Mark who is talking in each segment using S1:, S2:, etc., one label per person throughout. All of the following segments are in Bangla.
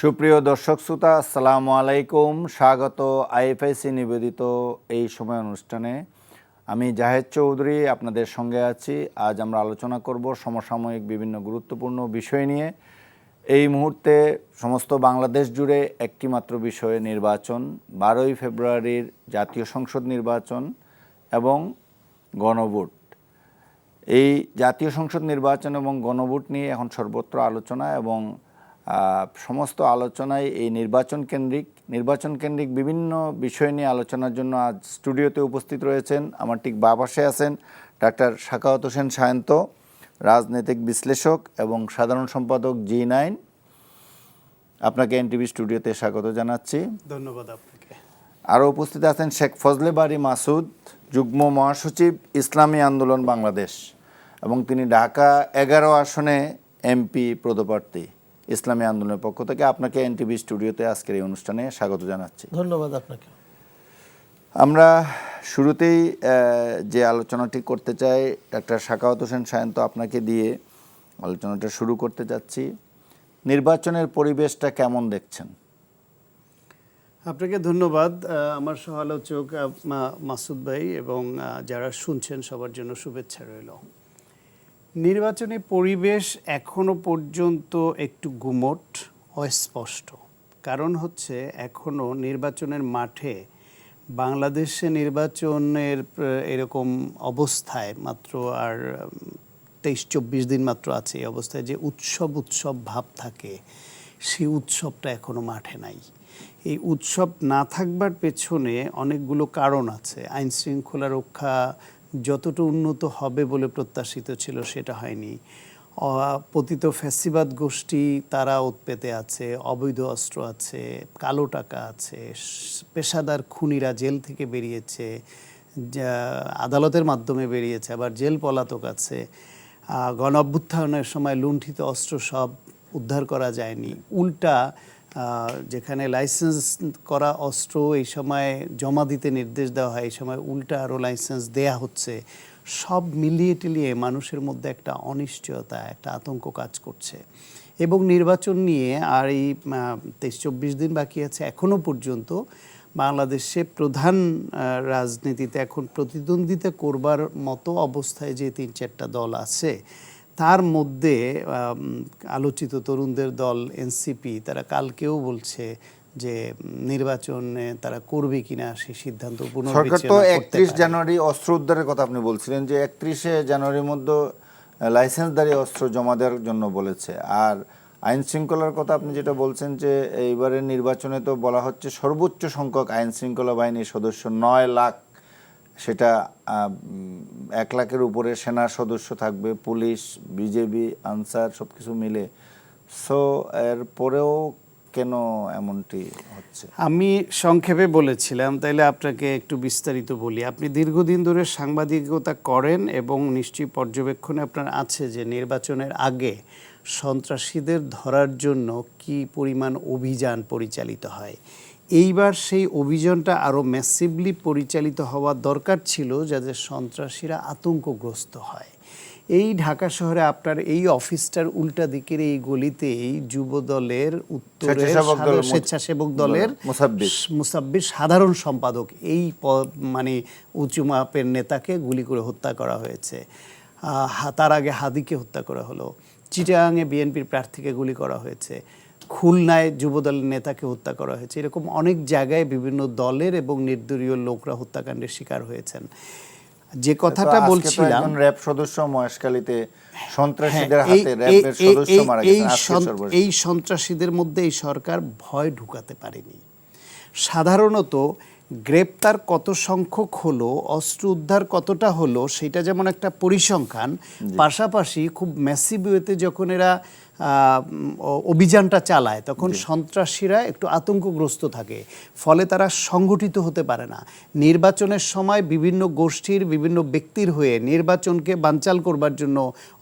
S1: সুপ্রিয় দর্শক শ্রোতা, আসসালামু আলাইকুম। স্বাগত আইএফআইসি নিবেদিত এই সময় অনুষ্ঠানে। আমি জাহেদ চৌধুরী আপনাদের সঙ্গে আছি। আজ আমরা আলোচনা করব সমসাময়িক বিভিন্ন গুরুত্বপূর্ণ বিষয় নিয়ে। এই মুহূর্তে সমস্ত বাংলাদেশ জুড়ে একটি মাত্র বিষয়, নির্বাচন। 12ই ফেব্রুয়ারির জাতীয় সংসদ নির্বাচন এবং গণভোট। এই জাতীয় সংসদ নির্বাচন এবং গণভোট নিয়ে এখন সর্বত্র আলোচনা এবং সমস্ত আলোচনায় এই নির্বাচন কেন্দ্রিক বিভিন্ন বিষয় নিয়ে আলোচনার জন্য আজ স্টুডিওতে উপস্থিত রয়েছেন। আমার ঠিক বাঁ পাশে আছেন ডাক্তার সাখাওয়াত হোসেন সায়ন্ত, রাজনৈতিক বিশ্লেষক এবং সাধারণ সম্পাদক G9। আপনাকে এনটিভি স্টুডিওতে স্বাগত জানাচ্ছি।
S2: ধন্যবাদ আপনাকে।
S1: আরও উপস্থিত আছেন শেখ ফজলে বারী মাসুদ, যুগ্ম মহাসচিব ইসলামী আন্দোলন বাংলাদেশ এবং তিনি ঢাকা 11 আসনে এমপি পদপ্রার্থী ইসলামী আন্দোলনের পক্ষ থেকে। আপনাকে এনটিভি স্টুডিওতে আজকের এই অনুষ্ঠানে স্বাগত জানাচ্ছি।
S2: ধন্যবাদ আপনাকে।
S1: আমরা শুরুতেই যে আলোচনাটি করতে চাই, ডাক্তার সাখাওয়াত হোসেন সায়ন্ত, আপনাকে দিয়ে আলোচনাটা শুরু করতে চাচ্ছি। নির্বাচনের পরিবেশটা কেমন দেখছেন?
S2: আপনাকে ধন্যবাদ। আমার সহ-আলোচক মাসুদ ভাই এবং যারা শুনছেন সবার জন্য শুভেচ্ছা রইল। নির্বাচনী পরিবেশ এখনো পর্যন্ত একটু গুমোট, অস্পষ্ট। কারণ হচ্ছে এখনো নির্বাচনের মাঠে বাংলাদেশে নির্বাচনের এরকম অবস্থায় মাত্র আর 23-24 দিন মাত্র আছে। এই অবস্থায় যে উৎসব ভাব থাকে, সেই উৎসবটা এখনো মাঠে নাই। এই উৎসব না থাকবার পেছনে অনেকগুলো কারণ আছে। আইন শৃঙ্খলা রক্ষা যতটা উন্নত হবে বলে প্রত্যাশিত ছিল সেটা হয়নি। পতিত ফ্যাসিবাদ গোষ্ঠী তারা উৎপেতে আছে, অবৈধ অস্ত্র আছে, কালো টাকা আছে, পেশাদার খুনিরা জেল থেকে বেরিয়েছে, আদালতের মাধ্যমে বেরিয়েছে, আবার জেল পলাতক আছে। গণ অভ্যুত্থানের সময় লুণ্ঠিত অস্ত্র সব উদ্ধার করা যায়নি, উল্টা যেখানে লাইসেন্স করা অস্ত্র এই সময় জমা দিতে নির্দেশ দেওয়া হয়, এই সময় উল্টা আরও লাইসেন্স দেয়া হচ্ছে। সব মিলিয়ে টিলিয়ে মানুষের মধ্যে একটা অনিশ্চয়তা, একটা আতঙ্ক কাজ করছে। এবং নির্বাচন নিয়ে আর এই 23-24 দিন বাকি আছে। এখনও পর্যন্ত বাংলাদেশে প্রধান রাজনীতিতে এখন প্রতিদ্বন্দ্বিতা করবার মতো অবস্থায় যে 3-4টা দল আছে, তার মধ্যে আলোচিত তরুণদের দল এনসিপি, তারা কালকেও বলছে যে নির্বাচনে তারা করবে কিনা সেই সিদ্ধান্ত
S1: সরকার তো 31 জানুয়ারি অস্ত্র উদ্ধারের কথা আপনি বলছিলেন যে 31শে জানুয়ারির মধ্যে লাইসেন্সধারী অস্ত্র জমা দেওয়ার জন্য বলেছে। আর আইন শৃঙ্খলার কথা আপনি যেটা বলছেন যে এইবারের নির্বাচনে তো বলা হচ্ছে সর্বোচ্চ সংখ্যক আইন শৃঙ্খলা বাহিনীর সদস্য 9 লাখ, সেটা 1 লাখের উপরে সেনা সদস্য থাকবে, পুলিশ, বিজেপি, আনসার সব কিছু মিলে। সো এর পরেও কেন এমনটি হচ্ছে?
S2: আমি সংক্ষেপে বলেছিলাম, তাইলে আপনাকে একটু বিস্তারিত বলি। আপনি দীর্ঘদিন ধরে সাংবাদিকতা করেন এবং নিশ্চয়ই পর্যবেক্ষণে আপনার আছে যে নির্বাচনের আগে সন্ত্রাসীদের ধরার জন্য কি পরিমাণ অভিযান পরিচালিত হয়। এইবার সেই অভিযানটা আরও ম্যাসিভলি পরিচালিত হওয়া দরকার ছিল যাতে সন্ত্রাসীরা আতঙ্কগ্রস্ত হয়। এই ঢাকা শহরে আপনার এই অফিসটার উল্টা দিকের এই গলিতেই যুব দলের উত্তরের স্বেচ্ছাসেবক দলের মুসাব্বির সাধারণ সম্পাদক, এই মানে উঁচু মাপের নেতাকে গুলি করে হত্যা করা হয়েছে। তার আগে হাদিকে হত্যা করা হলো। চিটাগাংয়ে বিএনপির প্রার্থীকে গুলি করা হয়েছে। খুলনায় যুবদলের নেতাকে হত্যা করা হয়েছে। এরকম অনেক জায়গায় বিভিন্ন দলের এবং নির্দলীয় লোকরা হত্যাকাণ্ডের শিকার হয়েছেন। যে কথাটা বলছিলাম,
S1: র‍্যাব সদস্য মহেশখালীতে সন্ত্রাসীদের হাতে র‍্যাবের সদস্য মারা গেছেন।
S2: এই সন্ত্রাসীদের মধ্যে এই সরকার ভয় ঢুকাতে পারেনি। সাধারণত গ্রেপ্তার কত সংখ্যক হলো, অস্ত্র উদ্ধার কতটা হলো, সেটা যেমন একটা পরিসংখ্যান, পাশাপাশি খুব ম্যাসিভ ওয়েতে যখন এরা অভিযানটা চালায় তখন সন্ত্রাসীরা একটু আতঙ্কগ্রস্ত থাকে, ফলে তারা সংগঠিত হতে পারে না। নির্বাচনের সময় বিভিন্ন গোষ্ঠীর বিভিন্ন ব্যক্তির হয়ে নির্বাচনকে বানচাল করবার জন্য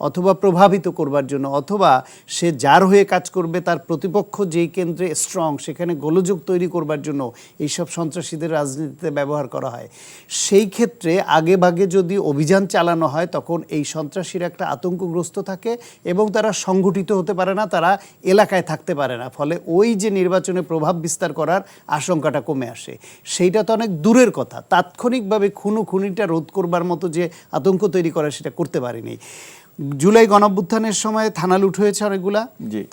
S2: অথবা প্রভাবিত করবার জন্য অথবা সে যার হয়ে কাজ করবে তার প্রতিপক্ষ যেই কেন্দ্রে স্ট্রং সেখানে গোলযোগ তৈরি করবার জন্য এইসব সন্ত্রাসীদের রাজনীতিতে ব্যবহার করা হয়। সেই ক্ষেত্রে আগে ভাগে যদি অভিযান চালানো হয় তখন এই সন্ত্রাসীরা একটা আতঙ্কগ্রস্ত থাকে এবং তারা সংগঠিত হতে হতে পারে না, তারা এলাকায় থাকতে পারে না, ফলে ওই যে নির্বাচনে প্রভাব বিস্তার করার আশঙ্কাটা কমে আসে। সেইটা তো অনেক দূরের কথা, তাৎক্ষণিকভাবে খুনিটা রোধ করবার মতো যে আতঙ্ক তৈরি করা সেটা করতে পারেনি। জুলাই গণঅভ্যুত্থানের সময় থানা লুট হয়েছে অনেকগুলা,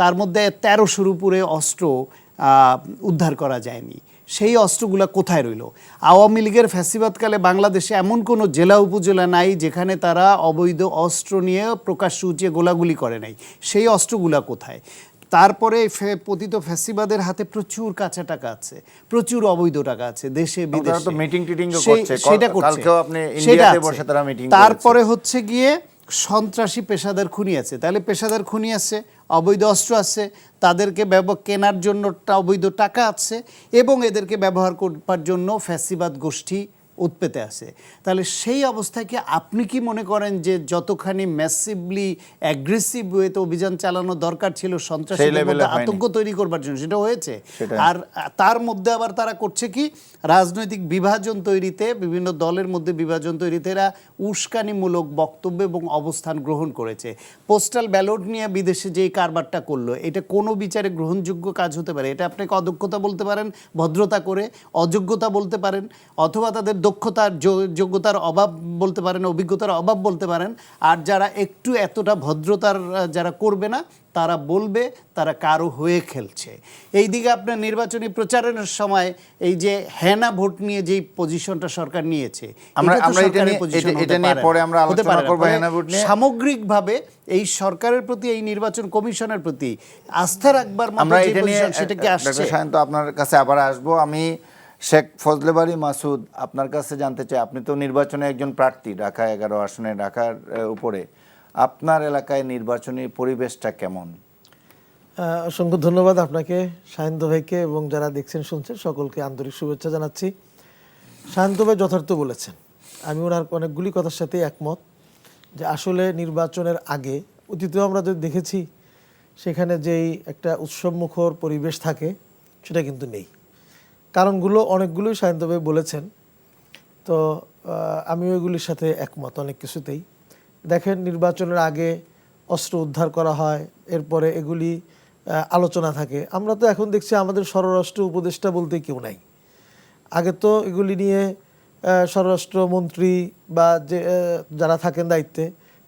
S2: তার মধ্যে 1300-র উপরে অস্ত্র উদ্ধার করা যায়নি। সেই অস্ত্রগুলা কোথায় রইল? আওয়ামী লীগের ফ্যাসিবাদকালে বাংলাদেশে এমন কোনো জেলা উপজেলা নাই যেখানে তারা অবৈধ অস্ত্র নিয়ে প্রকাশ্য উঁচিয়ে গোলাগুলি করে নাই। সেই অস্ত্রগুলা কোথায়? তারপরে পতিত ফ্যাসিবাদের হাতে প্রচুর কাঁচা টাকা আছে, প্রচুর অবৈধ টাকা আছে দেশে বিদেশে, সেটা করছে। তারপরে হচ্ছে গিয়ে সন্ত্রাসী পেশাদার খুনি আছে, তাহলে পেশাদার খুনি আছে, অবৈধ অস্ত্র আছে, তাদেরকে কেনার জন্য অবৈধ টাকা আছে, এবং এদেরকে ব্যবহার করবার জন্য ফ্যাসিবাদ গোষ্ঠী উৎপেতে আছে। তাহলে সেই অবস্থায় কি আপনি কি মনে করেন যে যতখানি ম্যাসিভলি অ্যাগ্রেসিভ ওয়েতে অভিযান চালানো দরকার ছিল সন্ত্রাসীদের মধ্যে আতঙ্ক তৈরি করবার জন্য, সেটা হয়েছে? আর তার মধ্যে আবার তারা করছে কি, রাজনৈতিক বিভাজন তৈরিতে, বিভিন্ন দলের মধ্যে বিভাজন তৈরিতে এরা উস্কানিমূলক বক্তব্য এবং অবস্থান গ্রহণ করেছে। পোস্টাল ব্যালট নিয়ে বিদেশে যেই কারবারটা করলো, এটা কোনো বিচারে গ্রহণযোগ্য কাজ হতে পারে? এটা আপনাকে অদক্ষতা বলতে পারেন, ভদ্রতা করে, অযোগ্যতা বলতে পারেন, অথবা তাদের দক্ষতার যোগ্যতার অভাব বলতে পারেন, অভিজ্ঞতার অভাব বলতে পারেন। আর যারা একটু এতটা ভদ্রতার যারা করবে না, তারা বলবে তারা কারো হয়ে খেলছে। এই দিকে আপনার নির্বাচনী প্রচারের সময় এই যে হেনা ভোট নিয়ে যেই পজিশনটা সরকার নিয়েছে, সামগ্রিকভাবে এই সরকারের প্রতি, এই নির্বাচন কমিশনের প্রতি আস্থা রাখবার মতো সেটা কি আসছে?
S1: আপনার কাছে আবার আসবো। আমি শেখ ফজলে বারী মাসুদ, আপনার কাছে জানতে চাই, আপনি তো নির্বাচনে একজন প্রার্থী, ঢাকা 11 আসনে, ঢাকার উপরে আপনার এলাকায় নির্বাচনী পরিবেশটা কেমন?
S3: অসংখ্য ধন্যবাদ আপনাকে, শান্ত ভাইকে, এবং যারা দেখছেন শুনছেন সকলকে আন্তরিক শুভেচ্ছা জানাচ্ছি। শান্ত ভাই যথার্থ বলেছেন, আমি ওনার অনেকগুলি কথার সাথে একমত যে আসলে নির্বাচনের আগে অতীতেও আমরা যদি দেখেছি সেখানে যেই একটা উৎসবমুখর পরিবেশ থাকে সেটা কিন্তু নেই। কারণগুলো অনেকগুলোই শান্ত ভাই বলেছেন, তো আমি ওইগুলির সাথে একমত অনেক কিছুতেই। দেখেন, নির্বাচনের আগে অস্ত্র উদ্ধার করা হয়, এরপরে এগুলি আলোচনা থাকে। আমরা তো এখন দেখছি আমাদের স্বরাষ্ট্র উপদেষ্টা বলতে কেউ নাই। আগে তো এগুলি নিয়ে স্বরাষ্ট্রমন্ত্রী বা যে যারা থাকেন দায়িত্বে,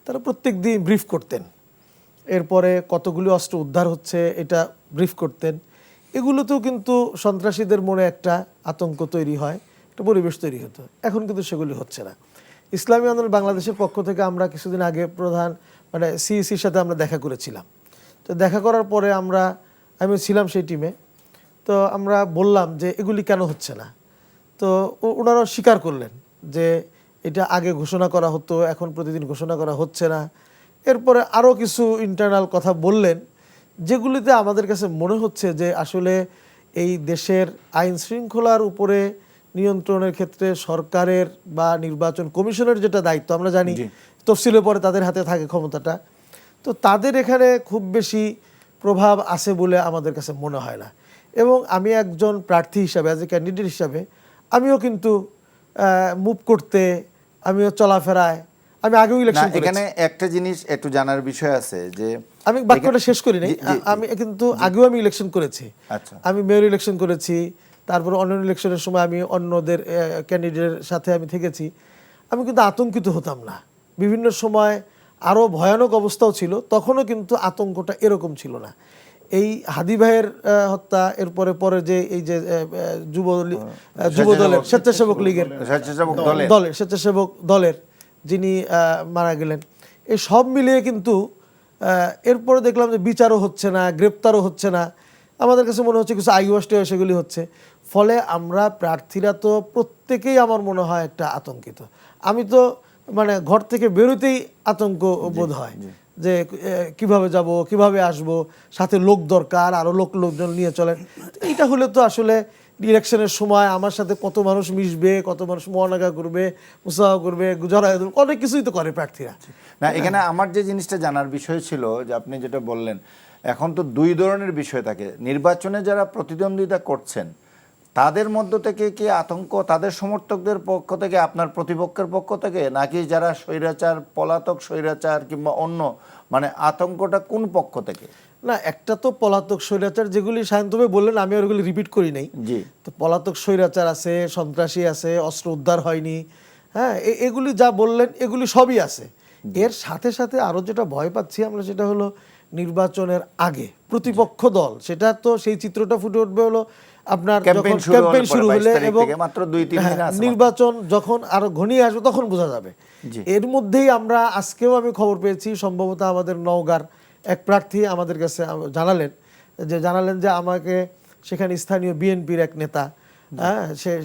S3: তারা প্রত্যেক দিন ব্রিফ করতেন, এরপরে কতগুলি অস্ত্র উদ্ধার হচ্ছে এটা ব্রিফ করতেন। এগুলোতেও কিন্তু সন্ত্রাসীদের মনে একটা আতঙ্ক তৈরি হয়, একটা পরিবেশ তৈরি হতো। এখন কিন্তু সেগুলি হচ্ছে না। ইসলামী আন্দোলন বাংলাদেশের পক্ষ থেকে আমরা কিছুদিন আগে সিইসির সাথে আমরা দেখা করেছিলাম। তো দেখা করার পরে আমি ছিলাম সেই টিমে, তো আমরা বললাম যে এগুলি কেন হচ্ছে না। তো ওনারাও স্বীকার করলেন যে এটা আগে ঘোষণা করা হতো, এখন প্রতিদিন ঘোষণা করা হচ্ছে না। এরপরে আরও কিছু ইন্টারনাল কথা বললেন, যেগুলিতে আমাদের কাছে মনে হচ্ছে যে আসলে এই দেশের আইন শৃঙ্খলার উপরে নিয়ন্ত্রণের ক্ষেত্রে সরকারের বা নির্বাচন কমিশনের যেটা দায়িত্ব, আমরা জানি তফসিলের পরে তাদের হাতে থাকে ক্ষমতাটা, তো তাদের এখানে খুব বেশি প্রভাব আছে বলে আমাদের কাছে মনে হয় না। এবং আমি একজন প্রার্থী হিসাবে, অ্যাজ এ ক্যান্ডিডেট হিসাবে, আমিও কিন্তু মুভ করতে, আমিও চলাফেরায়, আমি আগেও ইলেকশন করেছি।
S1: এখানে একটা জিনিস একটু জানার বিষয় আছে যে
S3: আমি বাক্যটা শেষ করি নাই, আমি কিন্তু আগেও আমি ইলেকশন করেছি। আমি মেয়র ইলেকশন করেছি, তারপর অন্য ইলেকশনের সময় আমি অন্যদের ক্যান্ডিডেটের সাথে আমি থেকেছি। আমি কিন্তু আতঙ্কিত হতাম না। বিভিন্ন সময় আরও ভয়ানক অবস্থাও ছিল, তখনও কিন্তু আতঙ্কটা এরকম ছিল না। এই হাদি ভাইয়ের হত্যা, এরপরে পরে যে এই যে যুবদলের স্বেচ্ছাসেবক লীগের স্বেচ্ছাসেবক দলের যিনি মারা গেলেন, এই সব মিলিয়ে কিন্তু এরপরে দেখলাম যে বিচারও হচ্ছে না, গ্রেপ্তারও হচ্ছে না। আমাদের কাছে মনে হচ্ছে কিছু আইওয়াস্টে সেগুলি হচ্ছে। ফলে আমরা প্রার্থীরা তো প্রত্যেকেই আমার মনে হয় একটা আতঙ্কিত। আমি তো ঘর থেকে বেরোতেই আতঙ্ক বোধ হয় যে কিভাবে যাব, কিভাবে আসব, সাথে লোক দরকার, আরও লোকজন নিয়ে চলেন। এইটা হলে তো আসলে ইলেকশনের সময় আমার সাথে কত মানুষ মিশবে, কত মানুষ মহানাগা করবে, মুসাফা করবে, জড়ায় অনেক কিছুই তো করে প্রার্থীরা।
S1: না, এখানে আমার যে জিনিসটা জানার বিষয় ছিল যে আপনি যেটা বললেন, এখন তো দুই ধরনের বিষয় থাকে। নির্বাচনে যারা প্রতিদ্বন্দ্বিতা করছেন তাদের মধ্য থেকে কি আতঙ্ক তাদের সমর্থকদের পক্ষ থেকে, আপনার প্রতিপক্ষের পক্ষ থেকে, নাকি যারা স্বৈরাচার, পলাতক স্বৈরাচার কিংবা অন্য, আতঙ্কটা কোন পক্ষ থেকে?
S3: না, একটা তো পলাতক স্বৈরাচার, যেগুলি সায়ন্তভাবে বললেন, আমি ওগুলি রিপিট করি নাই।
S1: জি
S3: তো পলাতক স্বৈরাচার আছে, সন্ত্রাসী আছে, অস্ত্র উদ্ধার হয়নি, হ্যাঁ, এগুলি যা বললেন এগুলি সবই আছে। এর সাথে সাথে আরো যেটা ভয় পাচ্ছি আমরা, সেটা হলো নির্বাচনের আগে প্রতিপক্ষ দল, সেটা তো সেই চিত্রটা ফুটে উঠবে হলো আপনার
S1: Campaign
S3: যখন
S1: শুরু হলে
S3: ক্যাম্পেইন
S1: পরে
S3: শুরু
S1: 22
S3: হলে,
S1: তারিখ
S3: এবং
S1: থেকে মাত্র 2-3 দিন
S3: হ্যাঁ,
S1: আছে মাত্র।
S3: নির্বাচন যখন আরো ঘনিয়ে আসবে তখন বোঝা যাবে।
S1: জি।
S3: এর মধ্যেই আমরা আজকেও আমি খবর পেয়েছি, সম্ভবত আমাদের নওগাঁর এক প্রার্থী আমাদের কাছে জানালেন যে আমাকে সেখানে স্থানীয় বিএনপির এক নেতা, হ্যাঁ,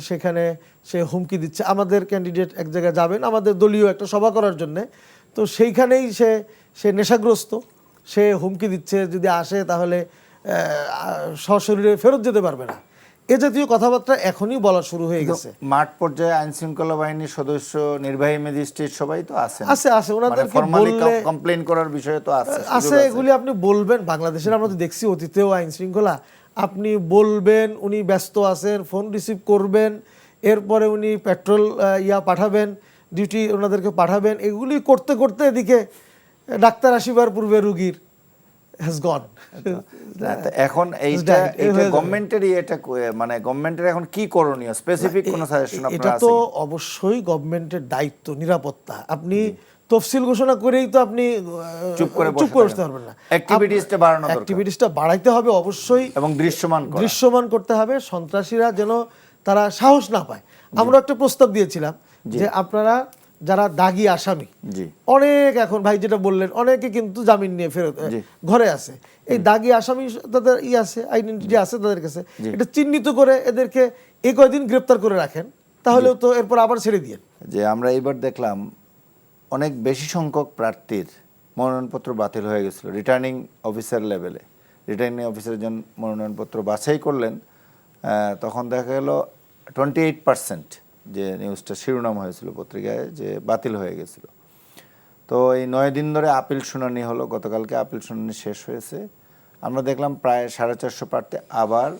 S3: সেখানে সে হুমকি দিচ্ছে, আমাদের ক্যান্ডিডেট এক জায়গায় যাবেন আমাদের দলীয় একটা সভা করার জন্য, তো সেইখানেই সে নেশাগ্রস্ত, সে হুমকি দিচ্ছে যদি আসে তাহলে সশরীরে ফেরত যেতে পারবে না। এ জাতীয় কথাবার্তা এখনই বলা শুরু হয়ে গেছে।
S1: মাঠ পর্যায়ে আইন শৃঙ্খলা বাহিনীর সদস্য, নির্বাহী ম্যাজিস্ট্রেট সবাই তো আছেন,
S3: আছে ওনাদেরকে
S1: ফরমালি
S3: বললে
S1: কমপ্লেইন করার বিষয়ে তো আছে,
S3: আছে, এগুলি আপনি বলবেন। বাংলাদেশের আমরা তো দেখছি অতীতেও আইন শৃঙ্খলা, আপনি বলবেন, উনি ব্যস্ত আছেন, ফোন রিসিভ করবেন, এরপরে উনি পেট্রোল পাঠাবেন, ডিউটি ওনাদেরকে পাঠাবেন, এগুলি করতে করতে এদিকে ডাক্তার আসিবার পূর্বে রুগীর হ্যাজ গন।
S1: এখন এইটা গভর্নমেন্টেরই, এটা মানে গভর্নমেন্টের এখন কি করণীয়, স্পেসিফিক কোন সাজেশন
S3: এটা
S1: আপনার আছে?
S3: তো অবশ্যই গভর্নমেন্টের দায়িত্ব, নিরাপত্তা। আপনি তফসিল ঘোষণা করেই তো আপনি
S1: চুপ করে
S3: বসতে পারবেন না।
S1: অ্যাক্টিভিটিসটা বাড়ানো দরকার
S3: অ্যাক্টিভিটিসটা বাড়াইতে হবে অবশ্যই,
S1: এবং
S3: দৃশ্যমান করতে হবে, সন্ত্রাসীরা যেন তারা সাহস না পায়। আমরা একটা প্রস্তাব দিয়েছিলাম যে আপনারা যারা দাগী আসামি, অনেক এখন ভাই যেটা বললেন, অনেকে কিন্তু জামিন নিয়ে ফেরত ঘরে আছে, এই দাগী আসামি তাদের আছে, আইডেন্টিটি আছে তাদের কাছে, এটা চিহ্নিত করে এদেরকে এই কয়দিন গ্রেপ্তার করে রাখেন, তাহলেও তো এরপর আবার ছেড়ে দিয়ে।
S1: যে আমরা এবার দেখলাম অনেক বেশি সংখ্যক প্রার্থীর মনোনয়নপত্র বাতিল হয়ে গেছিল রিটার্নিং অফিসার লেভেলে। রিটার্নিং অফিসার যখন মনোনয়নপত্র বাছাই করলেন, তখন দেখা গেল 28%, যে নিউজটা শিরোনাম হয়েছিল পত্রিকায়, যে বাতিল হয়ে গেছিল। তো এই 9 দিন ধরে আপিল শুনানি হলো, গতকালকে আপিল শুনানি শেষ হয়েছে। আমরা দেখলাম প্রায় 450 প্রার্থী আবার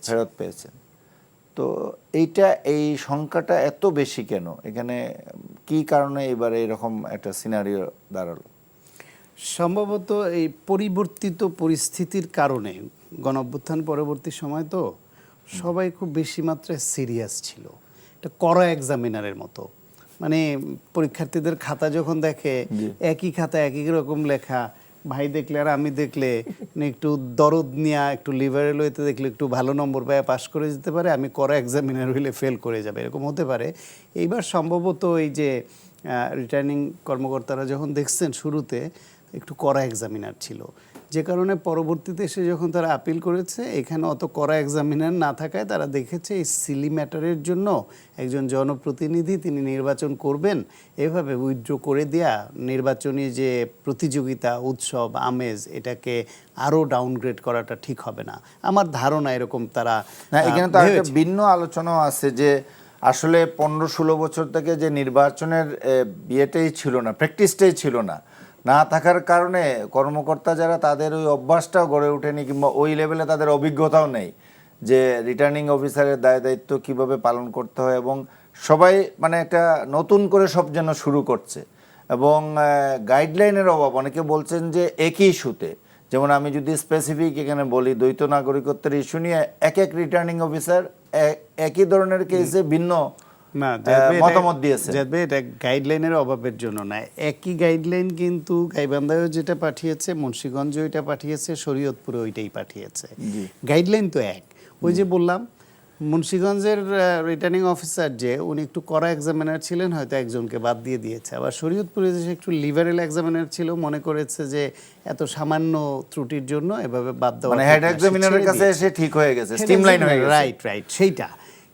S1: ফেরত পেয়েছেন। তো এই সংখ্যাটা এত বেশি কেন? এখানে কি কারণে এবার এইরকম একটা সিনারিও দাঁড়ালো?
S2: সম্ভবত এই পরিবর্তিত পরিস্থিতির কারণে, গণঅভ্যুত্থান পরবর্তী সময় তো সবাই খুব বেশি মাত্রায় সিরিয়াস ছিল। এটা কড়া এক্সামিনারের মতো, মানে পরীক্ষার্থীদের খাতা যখন দেখে, একই খাতা একই রকম লেখা, ভাই দেখলে আর আমি দেখলে একটু দরদ নিয়ে একটু লিবারেল হইতে দেখলে একটু ভালো নম্বর পায় পাস করে যেতে পারে, আমি কড়া এক্সামিনার হইলে ফেল করে যাবে, এরকম হতে পারে। এইবার সম্ভবত এই যে রিটার্নিং কর্মকর্তারা যখন দেখছেন শুরুতে একটু কড়া এক্সামিনার ছিল, যে কারণে পরবর্তীতে এসে যখন তারা আপিল করেছে, এখানে অত কড়া এক্সামিনার না থাকায় তারা দেখেছে এই সিলি ম্যাটারের জন্য একজন জনপ্রতিনিধি তিনি নির্বাচন করবেন, এভাবে উইথড্র করে দেয়া নির্বাচনী যে প্রতিযোগিতা, উৎসব, আমেজ, এটাকে আরও ডাউনগ্রেড করাটা ঠিক হবে না। আমার ধারণা এরকম তারা।
S1: এখানে তো একটা ভিন্ন আলোচনাও আছে যে আসলে 15-16 বছর থেকে যে নির্বাচনের বিয়েটাই ছিল না, প্র্যাকটিসটাই ছিল না থাকার কারণে কর্মকর্তা যারা, তাদের ওই অভ্যাসটাও গড়ে ওঠেনি, কিংবা ওই লেভেলে তাদের অভিজ্ঞতাও নেই যে রিটার্নিং অফিসারের দায়িত্ব কিভাবে পালন করতে হয়। এবং সবাই মানে একটা নতুন করে সব যেন শুরু করছে, এবং গাইডলাইনের অভাব। অনেকে বলছেন যে একই ইস্যুতে, যেমন আমি যদি স্পেসিফিক এখানে বলি, দ্বৈত নাগরিকত্বের ইস্যু নিয়ে এক রিটার্নিং অফিসার একই ধরনের কেসে ভিন্ন মতামত দিয়েছে।
S2: এটা গাইডলাইনের অভাবের জন্য না, একই গাইডলাইন কিন্তু গাইবান্ধায়ও যেটা পাঠিয়েছে, মুন্সিগঞ্জে ওইটা পাঠিয়েছে, শরীয়তপুরে ওইটাই পাঠিয়েছে, গাইডলাইন তো এক। ওই যে বললাম, মুন্সিগঞ্জের রিটার্নিং অফিসার যে উনি একটু কড়া এক্সামিনার ছিলেন, হয়তো একজনকে বাদ দিয়ে দিয়েছে। আবার শরীয়তপুরে যে একটু লিবারেল এক্সামিনার ছিল, মনে করেছে যে এত সামান্য ত্রুটির জন্য এভাবে বাদ দেওয়া,
S1: মানে হেড এক্সামিনারের কাছে এসে ঠিক হয়ে গেছে, স্ট্রিমলাইন হয়ে গেছে।
S2: রাইট সেইটা।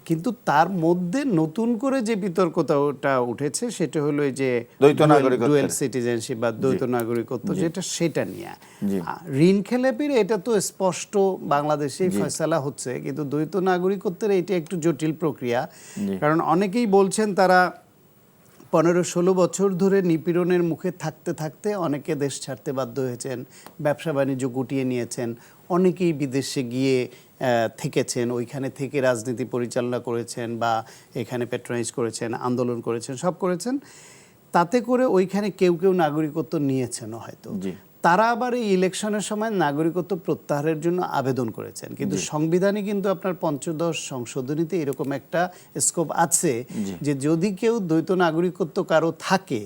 S2: কিন্তু তার মধ্যে নতুন করে যে বিতর্কটা উঠেছে সেটা হলো এই যে ডুয়েল সিটিজেনশিপ বা দ্বৈত নাগরিকত্ব, সেটা নিয়ে ঋণ খেলাপির এটা তো স্পষ্ট বাংলাদেশেই ফয়সালা হচ্ছে, কিন্তু দ্বৈত নাগরিকত্বের এটা একটু জটিল প্রক্রিয়া। কারণ অনেকেই বলছেন তারা 15-16 বছর ধরে নিপীড়নের মুখে থাকতে থাকতে অনেকে দেশ ছাড়তে বাধ্য হয়েছেন, ব্যবসা বাণিজ্য গুটিয়ে নিয়েছেন, অনেকেই বিদেশে গিয়ে থেকেছেন, ওইখানে থেকে রাজনীতি পরিচালনা করেছেন বা এখানে প্যাট্রোনাইজ করেছেন, আন্দোলন করেছেন, সব করেছেন। তাতে করে ওইখানে কেউ নাগরিকত্ব নিয়েছেন হয়তো। তারা আবার এই ইলেকশনের সময় নাগরিকত্ব প্রত্যাহারের জন্য আবেদন করেছেন, কিন্তু সংবিধানে কিন্তু আপনার পঞ্চদশ সংশোধনীতে এরকম একটা স্কোপ আছে যে যদি কেউ দ্বৈত নাগরিকত্ব কারো থাকে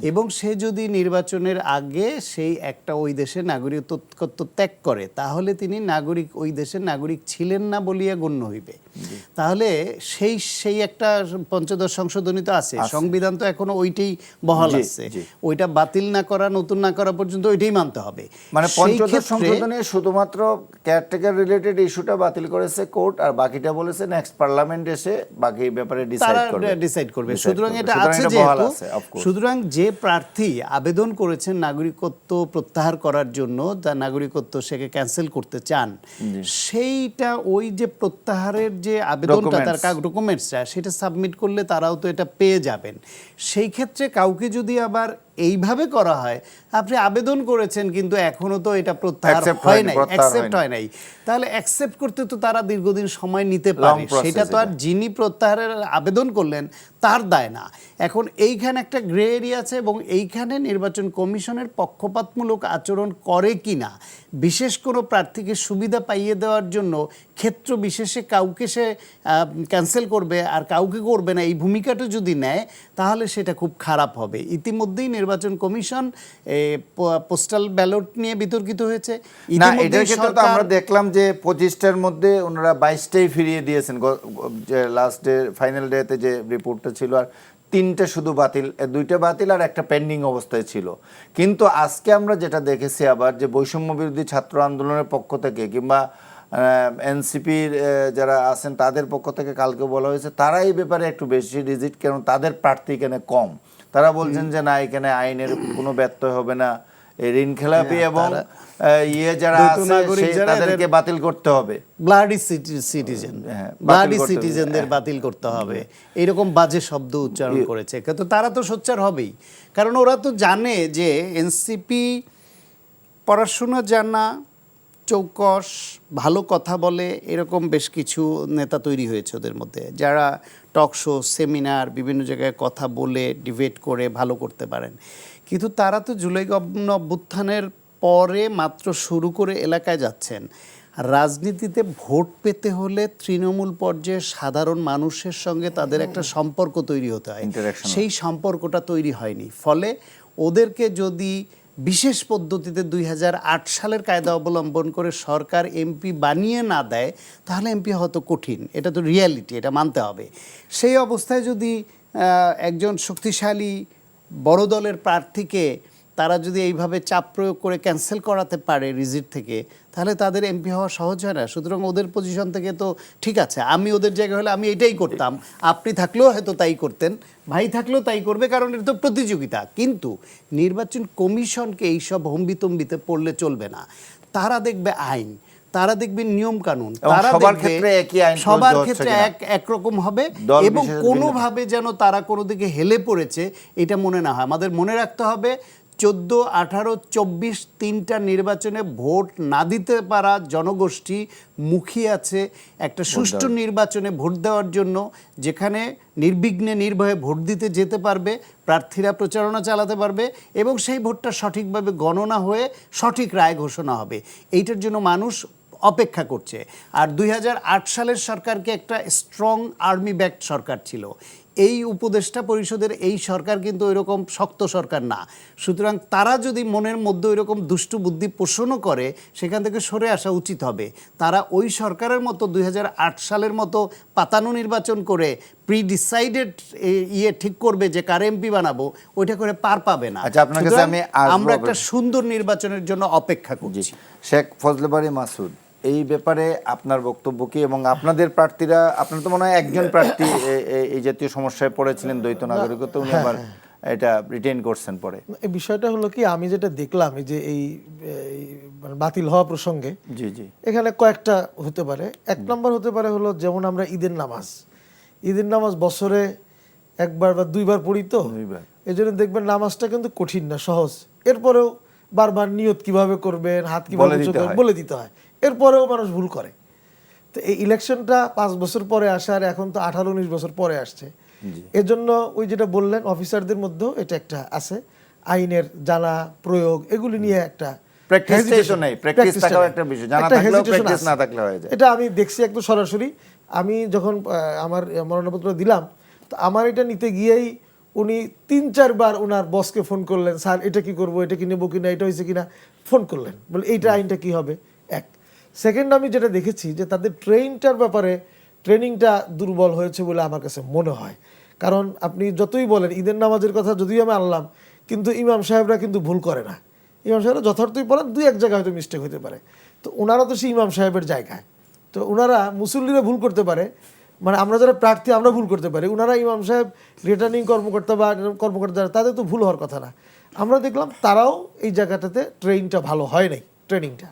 S2: এবং সে যদি নির্বাচনের আগে সেই একটা ওই দেশের নাগরিকত্ব ত্যাগ করে, তাহলে তিনি নাগরিক ওই দেশের নাগরিক ছিলেন না বলিয়া গণ্য হইবে। তাহলে সেই একটা পঞ্চদশ সংশোধনী তো আছে, সংবিধান তো এখনো ওইটাই বহাল আছে, ওইটা বাতিল না করা, নতুন না করা পর্যন্ত ওইটাই মানতে হবে।
S1: মানে পঞ্চদশ সংশোধনে শুধুমাত্র কেয়ারটেকার রিলেটেড ইস্যুটা বাতিল করেছে কোর্ট, আর বাকিটা বলেছে নেক্সট পার্লামেন্ট এসে বাকি ব্যাপারে
S2: ডিসাইড করবে। সুতরাং এটা আছে যেহেতু, সুতরাং যে প্রার্থী আবেদন করেছেন নাগরিকত্ব প্রত্যাহার করার জন্য, তার নাগরিকত্ব সেকে ক্যান্সেল করতে চান, সেইটা ওই যে প্রত্যাহারের যে আবেদনটা, তার ডকুমেন্টসটা সেটা সাবমিট করলে তারাও তো এটা পেয়ে যাবেন। সেই ক্ষেত্রে কাউকে যদি আবার এইভাবে করা হয়, আপনি আবেদন করেছেন কিন্তু এখনো তো এটা প্রত্যাহার হয় নাই, অ্যাকসেপ্ট হয় নাই, তাহলে অ্যাকসেপ্ট করতে তো তারা দীর্ঘদিন সময় নিতে পারে, সেটা তো আর যিনি প্রত্যাহারের আবেদন করলেন তার দায় না। এখন এইখানে একটা গ্রে এরিয়া আছে এবং এইখানে নির্বাচন কমিশনের পক্ষপাতমূলক আচরণ করে কিনা, বিশেষ কোনো প্রার্থীকে সুবিধা পাইয়ে দেওয়ার জন্য ক্ষেত্র বিশেষে কাউকে সে ক্যান্সেল করবে আর কাউকে করবে না, এই ভূমিকাটা যদি নেয় তাহলে সেটা খুব খারাপ হবে। ইতিমধ্যেই নির্বাচন কমিশন পোস্টাল ব্যালট নিয়ে বিতর্কিত হয়েছে।
S1: আমরা দেখলাম যে 25টার মধ্যে ওনারা 22টাই ফিরিয়ে দিয়েছেন, যে লাস্ট ডে ফাইনাল ডেতে যে রিপোর্টটা ছিল, আর 3টে শুধু বাতিল, 2টা বাতিল আর একটা পেন্ডিং অবস্থায় ছিল। কিন্তু আজকে আমরা যেটা দেখেছি আবার, যে বৈষম্য বিরোধী ছাত্র আন্দোলনের পক্ষ থেকে কিংবা এনসিপির যারা আছেন তাদের পক্ষ থেকে কালকে বলা হয়েছে তারা এই ব্যাপারে একটু বেশি রিজিড, কারণ তাদের প্রার্থী এখানে কম। তারা বলছেন যে না, এখানে আইনের কোনো ব্যত্যয় হবে না, ঋণ খেলাপি এবং যারা আছে তাদেরকে বাতিল করতে হবে,
S2: ব্লাডি সিটিজেনদের বাতিল করতে হবে, এরকম বাজে শব্দ উচ্চারণ করেছে। কিন্তু তারা তো সোচ্চার হবেই, কারণ ওরা তো জানে যে এনসিপি পড়াশোনা জানা, চৌকস, ভালো কথা বলে, এরকম বেশ কিছু নেতা তৈরি হয়েছে ওদের মধ্যে, যারা টক শো, সেমিনার, বিভিন্ন জায়গায় কথা বলে ডিবেট করে ভালো করতে পারেন। কিন্তু তারা তো জুলাই অভ্যুত্থানের পরে মাত্র শুরু করে এলাকায় যাচ্ছেন। রাজনীতিতে ভোট পেতে হলে তৃণমূল পর্যায়ে সাধারণ মানুষের সঙ্গে তাদের একটা সম্পর্ক তৈরি হতে হয়, সেই সম্পর্কটা তৈরি হয়নি। ফলে ওদেরকে যদি বিশেষ পদ্ধতিতে 2008 সালের কায়দা অবলম্বন করে সরকার এমপি বানিয়ে না দেয়, তাহলে এমপি হয়তো কঠিন, এটা তো রিয়ালিটি, এটা মানতে হবে। সেই অবস্থায় যদি একজন শক্তিশালী বড় দলের প্রার্থীকে তারা যদি এইভাবে চাপ প্রয়োগ করে ক্যান্সেল করাতে পারে রিজিট থেকে, তাহলে তাদের এমপি হওয়া সহজ হয় না। সুতরাং ওদের পজিশন থেকে তো ঠিক আছে, আমি ওদের জায়গায় হলে আমি এটাই করতাম, আপনি থাকলেও হয়তো তাই করতেন, ভাই থাকলেও তাই করবে, কারণ এটা তো প্রতিযোগিতা। কিন্তু নির্বাচন কমিশনকে এইসব হম্বিতম্বিতে পড়লে চলবে না। তারা দেখবে আইন, তারা দেখবে নিয়ম কানুন, তারা সবার ক্ষেত্রে একরকম হবে এবং কোনোভাবে যেন তারা কোনো দিকে হেলে পড়েছে এটা মনে না হয়। আমাদের মনে রাখতে হবে 14, 18, 24 তিনটা নির্বাচনে ভোট না দিতে পারা জনগোষ্ঠী মুখিয়ে আছে একটা সুষ্ঠু নির্বাচনে ভোট দেওয়ার জন্য, যেখানে নির্বিঘ্নে নির্ভয়ে ভোট দিতে যেতে পারবে, প্রার্থীরা প্রচারণা চালাতে পারবে এবং সেই ভোটটা সঠিকভাবে গণনা হয়ে সঠিক রায় ঘোষণা হবে। এইটার জন্য মানুষ অপেক্ষা করছে। আর 2008 সালের সরকারকে একটা স্ট্রং আর্মি ব্যাকড সরকার ছিল। এই উপদেষ্টা পরিষদের এই সরকার কিন্তু ওইরকম শক্ত সরকার না। সুতরাং তারা যদি মনের মধ্যে ওইরকম দুষ্টু বুদ্ধি পোষণও করে, সেখান থেকে সরে আসা উচিত হবে। তারা ওই সরকারের মতো 2008 সালের মতো পাতানো নির্বাচন করে প্রি-ডিসাইডেড ঠিক করবে যে কার এমপি বানাবো, ওইটা করে পার পাবে না। আমরা একটা সুন্দর নির্বাচনের জন্য অপেক্ষা করছি।
S1: শেখ ফজলে বারী মাসুদ, এই ব্যাপারে আপনার বক্তব্য কি? এবং আপনাদের প্রার্থীরা, আপনার তো মনে হয় একজন প্রার্থী এই জাতীয় সমস্যায় পড়েছিলেন, দ্বৈত নাগরিকত্ব, উনি আবার এটা রিটেইন করছেন পরে।
S3: এই বিষয়টা হলো কি, আমি যেটা দেখলাম এই যে এই বাতিল হওয়া প্রসঙ্গে,
S1: জি জি,
S3: এখানে কয়েকটা হতে পারে। এক নম্বর হতে পারে হলো, যেমন আমরা ঈদের নামাজ বছরে একবার বা দুইবার পড়ি, তো এই জন্য দেখবেন নামাজটা কিন্তু কঠিন না, সহজ। এরপরেও বারবার নিয়ত কিভাবে করবেন, হাত কিভাবে বলে দিতে হয়, এরপরেও মানুষ ভুল করে। তো এই ইলেকশনটা 5 বছর পরে আসে, আর এখন তো 18-19 বছর পরে আসছে। এজন্য ওই যেটা বললেন, অফিসারদের মধ্যেও এটা একটা আছে, আইনের জানা প্রয়োগ, এগুলি নিয়ে একটা
S1: প্র্যাকটিসটাই তো নেই, প্র্যাকটিস
S3: practice টা
S1: থাকাও
S3: নেই।
S1: একটা বিষয়, জানা
S3: একটা
S1: থাকলেও
S3: hesitation
S1: প্র্যাকটিস
S3: আছে।
S1: না থাকলে হয়ে যায়।
S3: এটা আমি দেখছি একদম সরাসরি। আমি যখন আমার মনোনয়নপত্র দিলাম, তো আমার এটা নিতে গিয়েই উনি 3-4 বার ওনার বসকে ফোন করলেন, স্যার এটা কি করব, এটা কি নেবো কিনা, এটা হয়েছে কিনা, ফোন করলেন, বলে এইটা আইনটা কি হবে। এক সেকেন্ড আমি যেটা দেখেছি যে তাদের ট্রেনটার ব্যাপারে ট্রেনিংটা দুর্বল হয়েছে বলে আমার কাছে মনে হয়। কারণ আপনি যতই বলেন ঈদের নামাজের কথা যদিও আমি আনলাম, কিন্তু ইমাম সাহেবরা কিন্তু ভুল করে না। ইমাম সাহেবরা যথার্থই বলেন, 2-1 জায়গায় হয়তো মিস্টেক হতে পারে, তো ওনারা তো সেই ইমাম সাহেবের জায়গায়, তো ওনারা মুসল্লিরা ভুল করতে পারে, মানে আমরা যারা প্রার্থী আমরা ভুল করতে পারি, ওনারা ইমাম সাহেব রিটার্নিং কর্মকর্তা বা কর্মকর্তা যারা, তাদের তো ভুল হওয়ার কথা না। আমরা দেখলাম তারাও এই জায়গাটাতে ট্রেনিংটা ভালো হয় নাই, ট্রেনিংটা।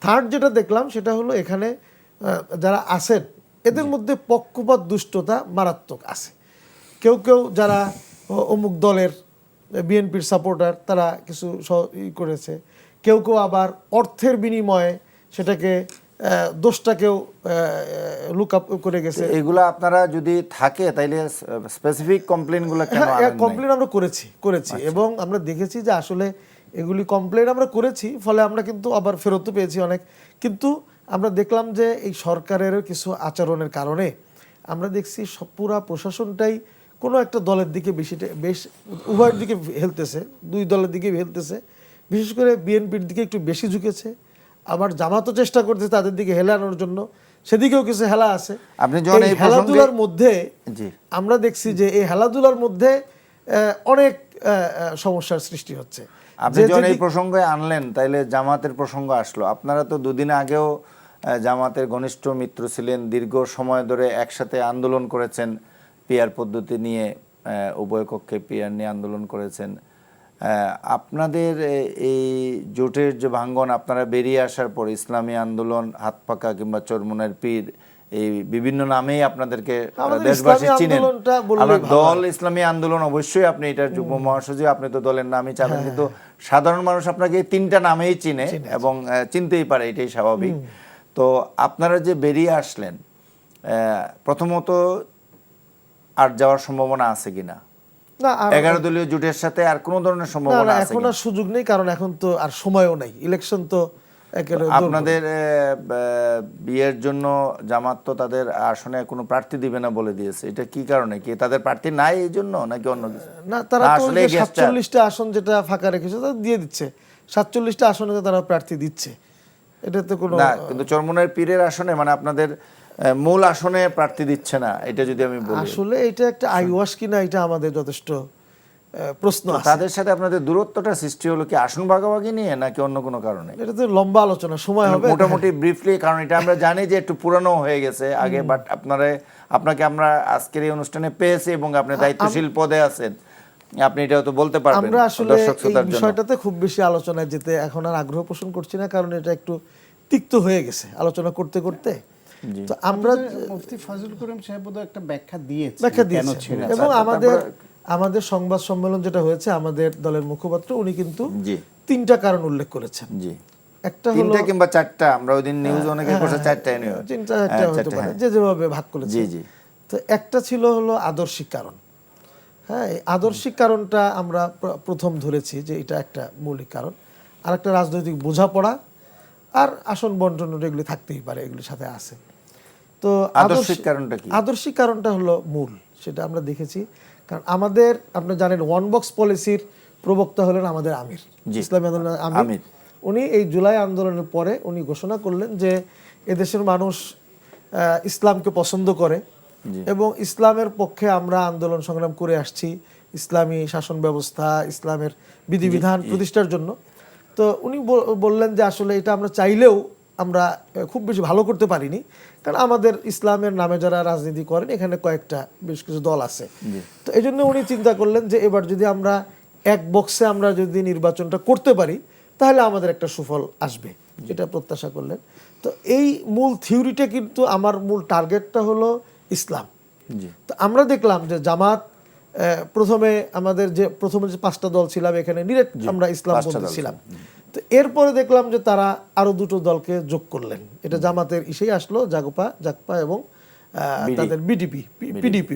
S3: থার্ড যেটা দেখলাম সেটা হলো এখানে যারা আছেন এদের মধ্যে পক্ষপাত দুষ্টতা মারাত্মক আছে। কেউ কেউ যারা অমুক দলের বিএনপির সাপোর্টার তারা কিছু করেছে, কেউ কেউ আবার অর্থের বিনিময়ে সেটাকে দোষটাকেও লুক আপ করে গেছে।
S1: এগুলো আপনারা যদি থাকে তাইলে স্পেসিফিক কমপ্লেইনগুলো কেন আনেন নাই?
S3: কমপ্লেন আমরা করেছি এবং আমরা দেখেছি যে আসলে এগুলি কমপ্লেন আমরা করেছি, ফলে আমরা কিন্তু আবার ফেরতও পেয়েছি অনেক। কিন্তু আমরা দেখলাম যে এই সরকারের কিছু আচরণের কারণে আমরা দেখছি পুরা প্রশাসনটাই কোনো একটা দলের দিকে বেশ উভয়ের দিকে হেলতেছে, 2 দলের দিকে হেলতেছে। বিশেষ করে বিএনপির দিকে একটু বেশি ঝুঁকেছে, আবার জামাতও চেষ্টা করছে তাদের দিকে হেলানোর জন্য, সেদিকেও কিছু হেলা আছে।
S1: আপনি যখন এই
S3: খেলাধুলার মধ্যে
S1: জি
S3: আমরা দেখছি যে এই খেলাধুলার মধ্যে অনেক সমস্যার সৃষ্টি হচ্ছে।
S1: আপনি যখন এই প্রসঙ্গে আনলেন তাইলে জামাতের প্রসঙ্গ আসলো। আপনারা তো দুদিন আগেও জামাতের ঘনিষ্ঠ মিত্র ছিলেন, দীর্ঘ সময় ধরে একসাথে আন্দোলন করেছেন, পিআর পদ্ধতি নিয়ে, উভয় কক্ষে পিআর নিয়ে আন্দোলন করেছেন। আপনাদের এই জোটের যে ভাঙ্গন, আপনারা বেরিয়ে আসার পর ইসলামী আন্দোলন, হাত পাকা কিংবা চরমুনের পীর, এই বিভিন্ন নামেই আপনাদেরকে দেশবাসী চিনেন। আমার দল ইসলামী আন্দোলন, অবশ্যই আপনি এটার যুগ্ম মহাসচিব, আপনি তো দলের নামই চাবেন, কিন্তু সাধারণ মানুষ আপনাকে এই 3টা নামেই চিনে এবং চিনতেই পারে, এটাই স্বাভাবিক। তো আপনারা যে বেরিয়ে আসলেন, প্রথমত আর যাওয়ার সম্ভাবনা আছে কিনা?
S3: না,
S1: 11 দলীয় জোটের সাথে আর কোন ধরনের সম্ভাবনা আছে
S3: এখন আর সুযোগ নেই, কারণ এখন তো আর সময়ও নাই, ইলেকশন তো
S1: আপনাদের বিয়ের জন্য জামাত তো তাদের আসনে কোনো প্রার্থী দিবে না বলে দিয়েছে। এটা কি কারণে? কি তাদের প্রার্থী নাই এই জন্য নাকি অন্য কিছু?
S3: না, তারা তো 47টা আসন যেটা ফাঁকা রেখেছে তা দিয়ে দিচ্ছে, 47টা আসনে তারা প্রার্থী দিচ্ছে, এটা তো কোনো
S1: না। কিন্তু চরমুনের পীরের আসনে, মানে আপনাদের মূল আসনে প্রার্থী দিচ্ছে না, এটা যদি আমি বলি,
S3: আসলে এটা একটা আইওয়াশ কিনা এটা আমাদের যথেষ্ট প্রশ্ন আছে।
S1: তাদের সাথে আপনাদের দূরত্বটা সৃষ্টি হলো কি আসন ভাগাভাগি নিয়ে নাকি অন্য কোনো কারণে?
S3: এটা তো লম্বা আলোচনা, সময় হবে।
S1: মোটামুটি ব্রিফলি, কারণ এটা আমরা জানি যে একটু পুরানো হয়ে গেছে আগে, বাট আপনাকে আমরা আজকের এই অনুষ্ঠানে পেয়েছি এবং আপনি দায়িত্বশীল পদে আছেন, আপনি এটাও তো বলতে পারবেন।
S3: আমরা আসলে
S1: দর্শক
S3: এই
S1: শ্রোতার জন্য
S3: বিষয়টাতে খুব বেশি আলোচনায় যেতে এখন আর আগ্রহ পোষণ করছি না, কারণ এটা একটু তিক্ত হয়ে গেছে আলোচনা করতে করতে। তো আমরা
S2: মুফতি ফজলুল করিম সাহেব বোধহয় একটা ব্যাখ্যা দিয়েছে
S3: এবং আমাদের সংবাদ সম্মেলন যেটা হয়েছে, আমাদের দলের মুখপাত্র উনি কিন্তু 3টা কারণ উল্লেখ করেছেন।
S1: জি,
S3: একটা হলো
S1: 3টা কিংবা 4টা, আমরা ওইদিন নিউজ অনেকে করছে 4টাই নিয়ে,
S3: 3টা হতে পারে, যে যেভাবে ভাগ করেছে।
S1: জি জি।
S3: তো একটা ছিল হলো আদর্শিক কারণ। হ্যাঁ, এই আদর্শিক কারণটা আমরা প্রথম ধরেছি যে এটা একটা মৌলিক কারণ। আর একটা রাজনৈতিক বোঝাপড়া আর আসন বন্টন, এগুলি থাকতেই পারে, এগুলির সাথে আছে। তো
S1: আদর্শিক কারণটা কি?
S3: আদর্শিক কারণটা হলো মূল, সেটা আমরা দেখেছি। কারণ আমাদের, আপনি জানেন, ওয়ান বক্স পলিসির প্রবক্তা হলেন আমাদের আমির, ইসলামী আন্দোলনের আমির। উনি এই জুলাই আন্দোলনের পরে উনি ঘোষণা করলেন যে এদেশের মানুষ ইসলামকে পছন্দ করে এবং ইসলামের পক্ষে আমরা আন্দোলন সংগ্রাম করে আসছি, ইসলামী শাসন ব্যবস্থা, ইসলামের বিধিবিধান প্রতিষ্ঠার জন্য। তো উনি বললেন যে আসলে এটা আমরা চাইলেও আমরা খুব বেশি ভালো করতে পারিনি, কারণ আমাদের ইসলামের নামে যারা রাজনীতি করেন এখানে কয়েকটা বেশ কিছু দল আছে। তো এই জন্য উনি চিন্তা করলেন যে এবার যদি আমরা এক বক্সে আমরা যদি নির্বাচনটা করতে পারি তাহলে আমাদের একটা সুফল আসবে, এটা প্রত্যাশা করলেন। তো এই মূল থিওরিটা, কিন্তু আমার মূল টার্গেটটা হলো ইসলাম। তো আমরা দেখলাম যে জামাত প্রথমে যে 5টা দল ছিলাম এখানে ডিরেক্ট আমরা ইসলাম বলতেছিলাম, তো এরপরে দেখলাম যে তারা আরো 2টো দলকে যোগ করলেন। এটা জামাতের ইসেই আসলো, জাগপা এবং তাদের পিডিপি,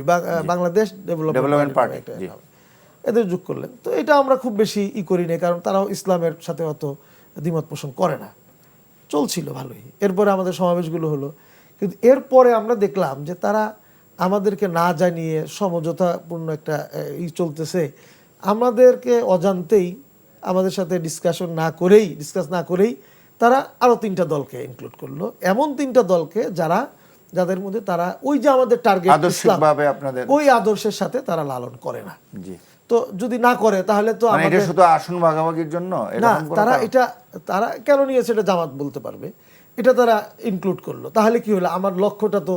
S3: বাংলাদেশ ডেভেলপমেন্ট পার্টি, এদের যোগ করলেন। তো এটা আমরা খুব বেশি করি নাই, কারণ তারাও ইসলামের সাথে অত দ্বিমত পোষণ করে না, চলছিল ভালোই। এরপরে আমাদের সমাবেশগুলো হলো, কিন্তু এরপরে আমরা দেখলাম যে তারা আমাদেরকে না জানিয়ে সমঝোতাপূর্ণ একটা চলতেছে, আমাদেরকে অজান্তেই আমাদের সাথে ডিসকাস না করেই তারা আরো 3টা দলকে ইনক্লুড করলো, এমন 3টা দলকে যাদের মধ্যে তারা ওই যে আমাদের টার্গেট
S1: আদর্শিকভাবে আপনাদের
S3: ওই আদর্শের সাথে তারা লালন করে না।
S1: জি,
S3: তো যদি না করে তাহলে তো
S1: মানে এটা
S3: আমাদের
S1: শুধু আসন ভাগাভাগির জন্য
S3: না,
S1: এরকম কোনো
S3: তারা কেন নিয়েছে এটা জামাত বলতে পারবে, এটা তারা ইনক্লুড করলো, তাহলে কি হলো, আমার লক্ষ্যটা তো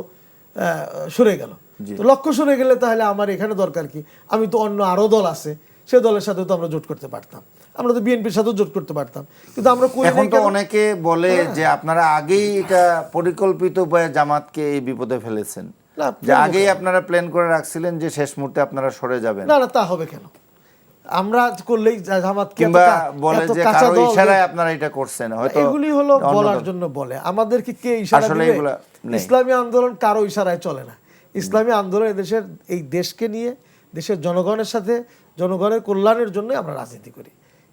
S3: সরে গেল। তো লক্ষ্য সরে গেলে তাহলে আমার এখানে দরকার কি, আমি তো অন্য আরো দল আছে, সে দলের সাথে তো আমরা জোট করতে পারতাম, আমরা তো বিএনপির সাথেও জোট করতে পারতাম, কিন্তু আমরা করি
S1: এখন
S3: নাই
S1: তো
S3: কেন?
S1: অনেকে বলে যে আপনারা আগেই এটা পরিকল্পিত উপায়ে জামাতকে এই বিপদে ফেলেছেন,
S3: না,
S1: যে আগেই আপনারা প্ল্যান করে রাখছিলেন যে শেষ মুহূর্তে আপনারা সরে যাবেন,
S3: না তা হবে কেন? আমরা করলেই জামাত
S1: কিংবা বলে যে কারো ইশারায় আপনারা এটা করছেন, হয়তো
S3: এগুলি হলো বলার জন্য বলে, আমাদেরকে কে ইশারা
S1: আসলে
S3: দিবে?
S1: এগুলা নেই।
S3: ইসলামী আন্দোলন কারো ইশারায় চলে না। ইসলামী আন্দোলন এদেশের এই দেশকে নিয়ে, দেশের জনগণের সাথে, জনগণের কল্যাণের জন্য আমরা রাজনীতি করি।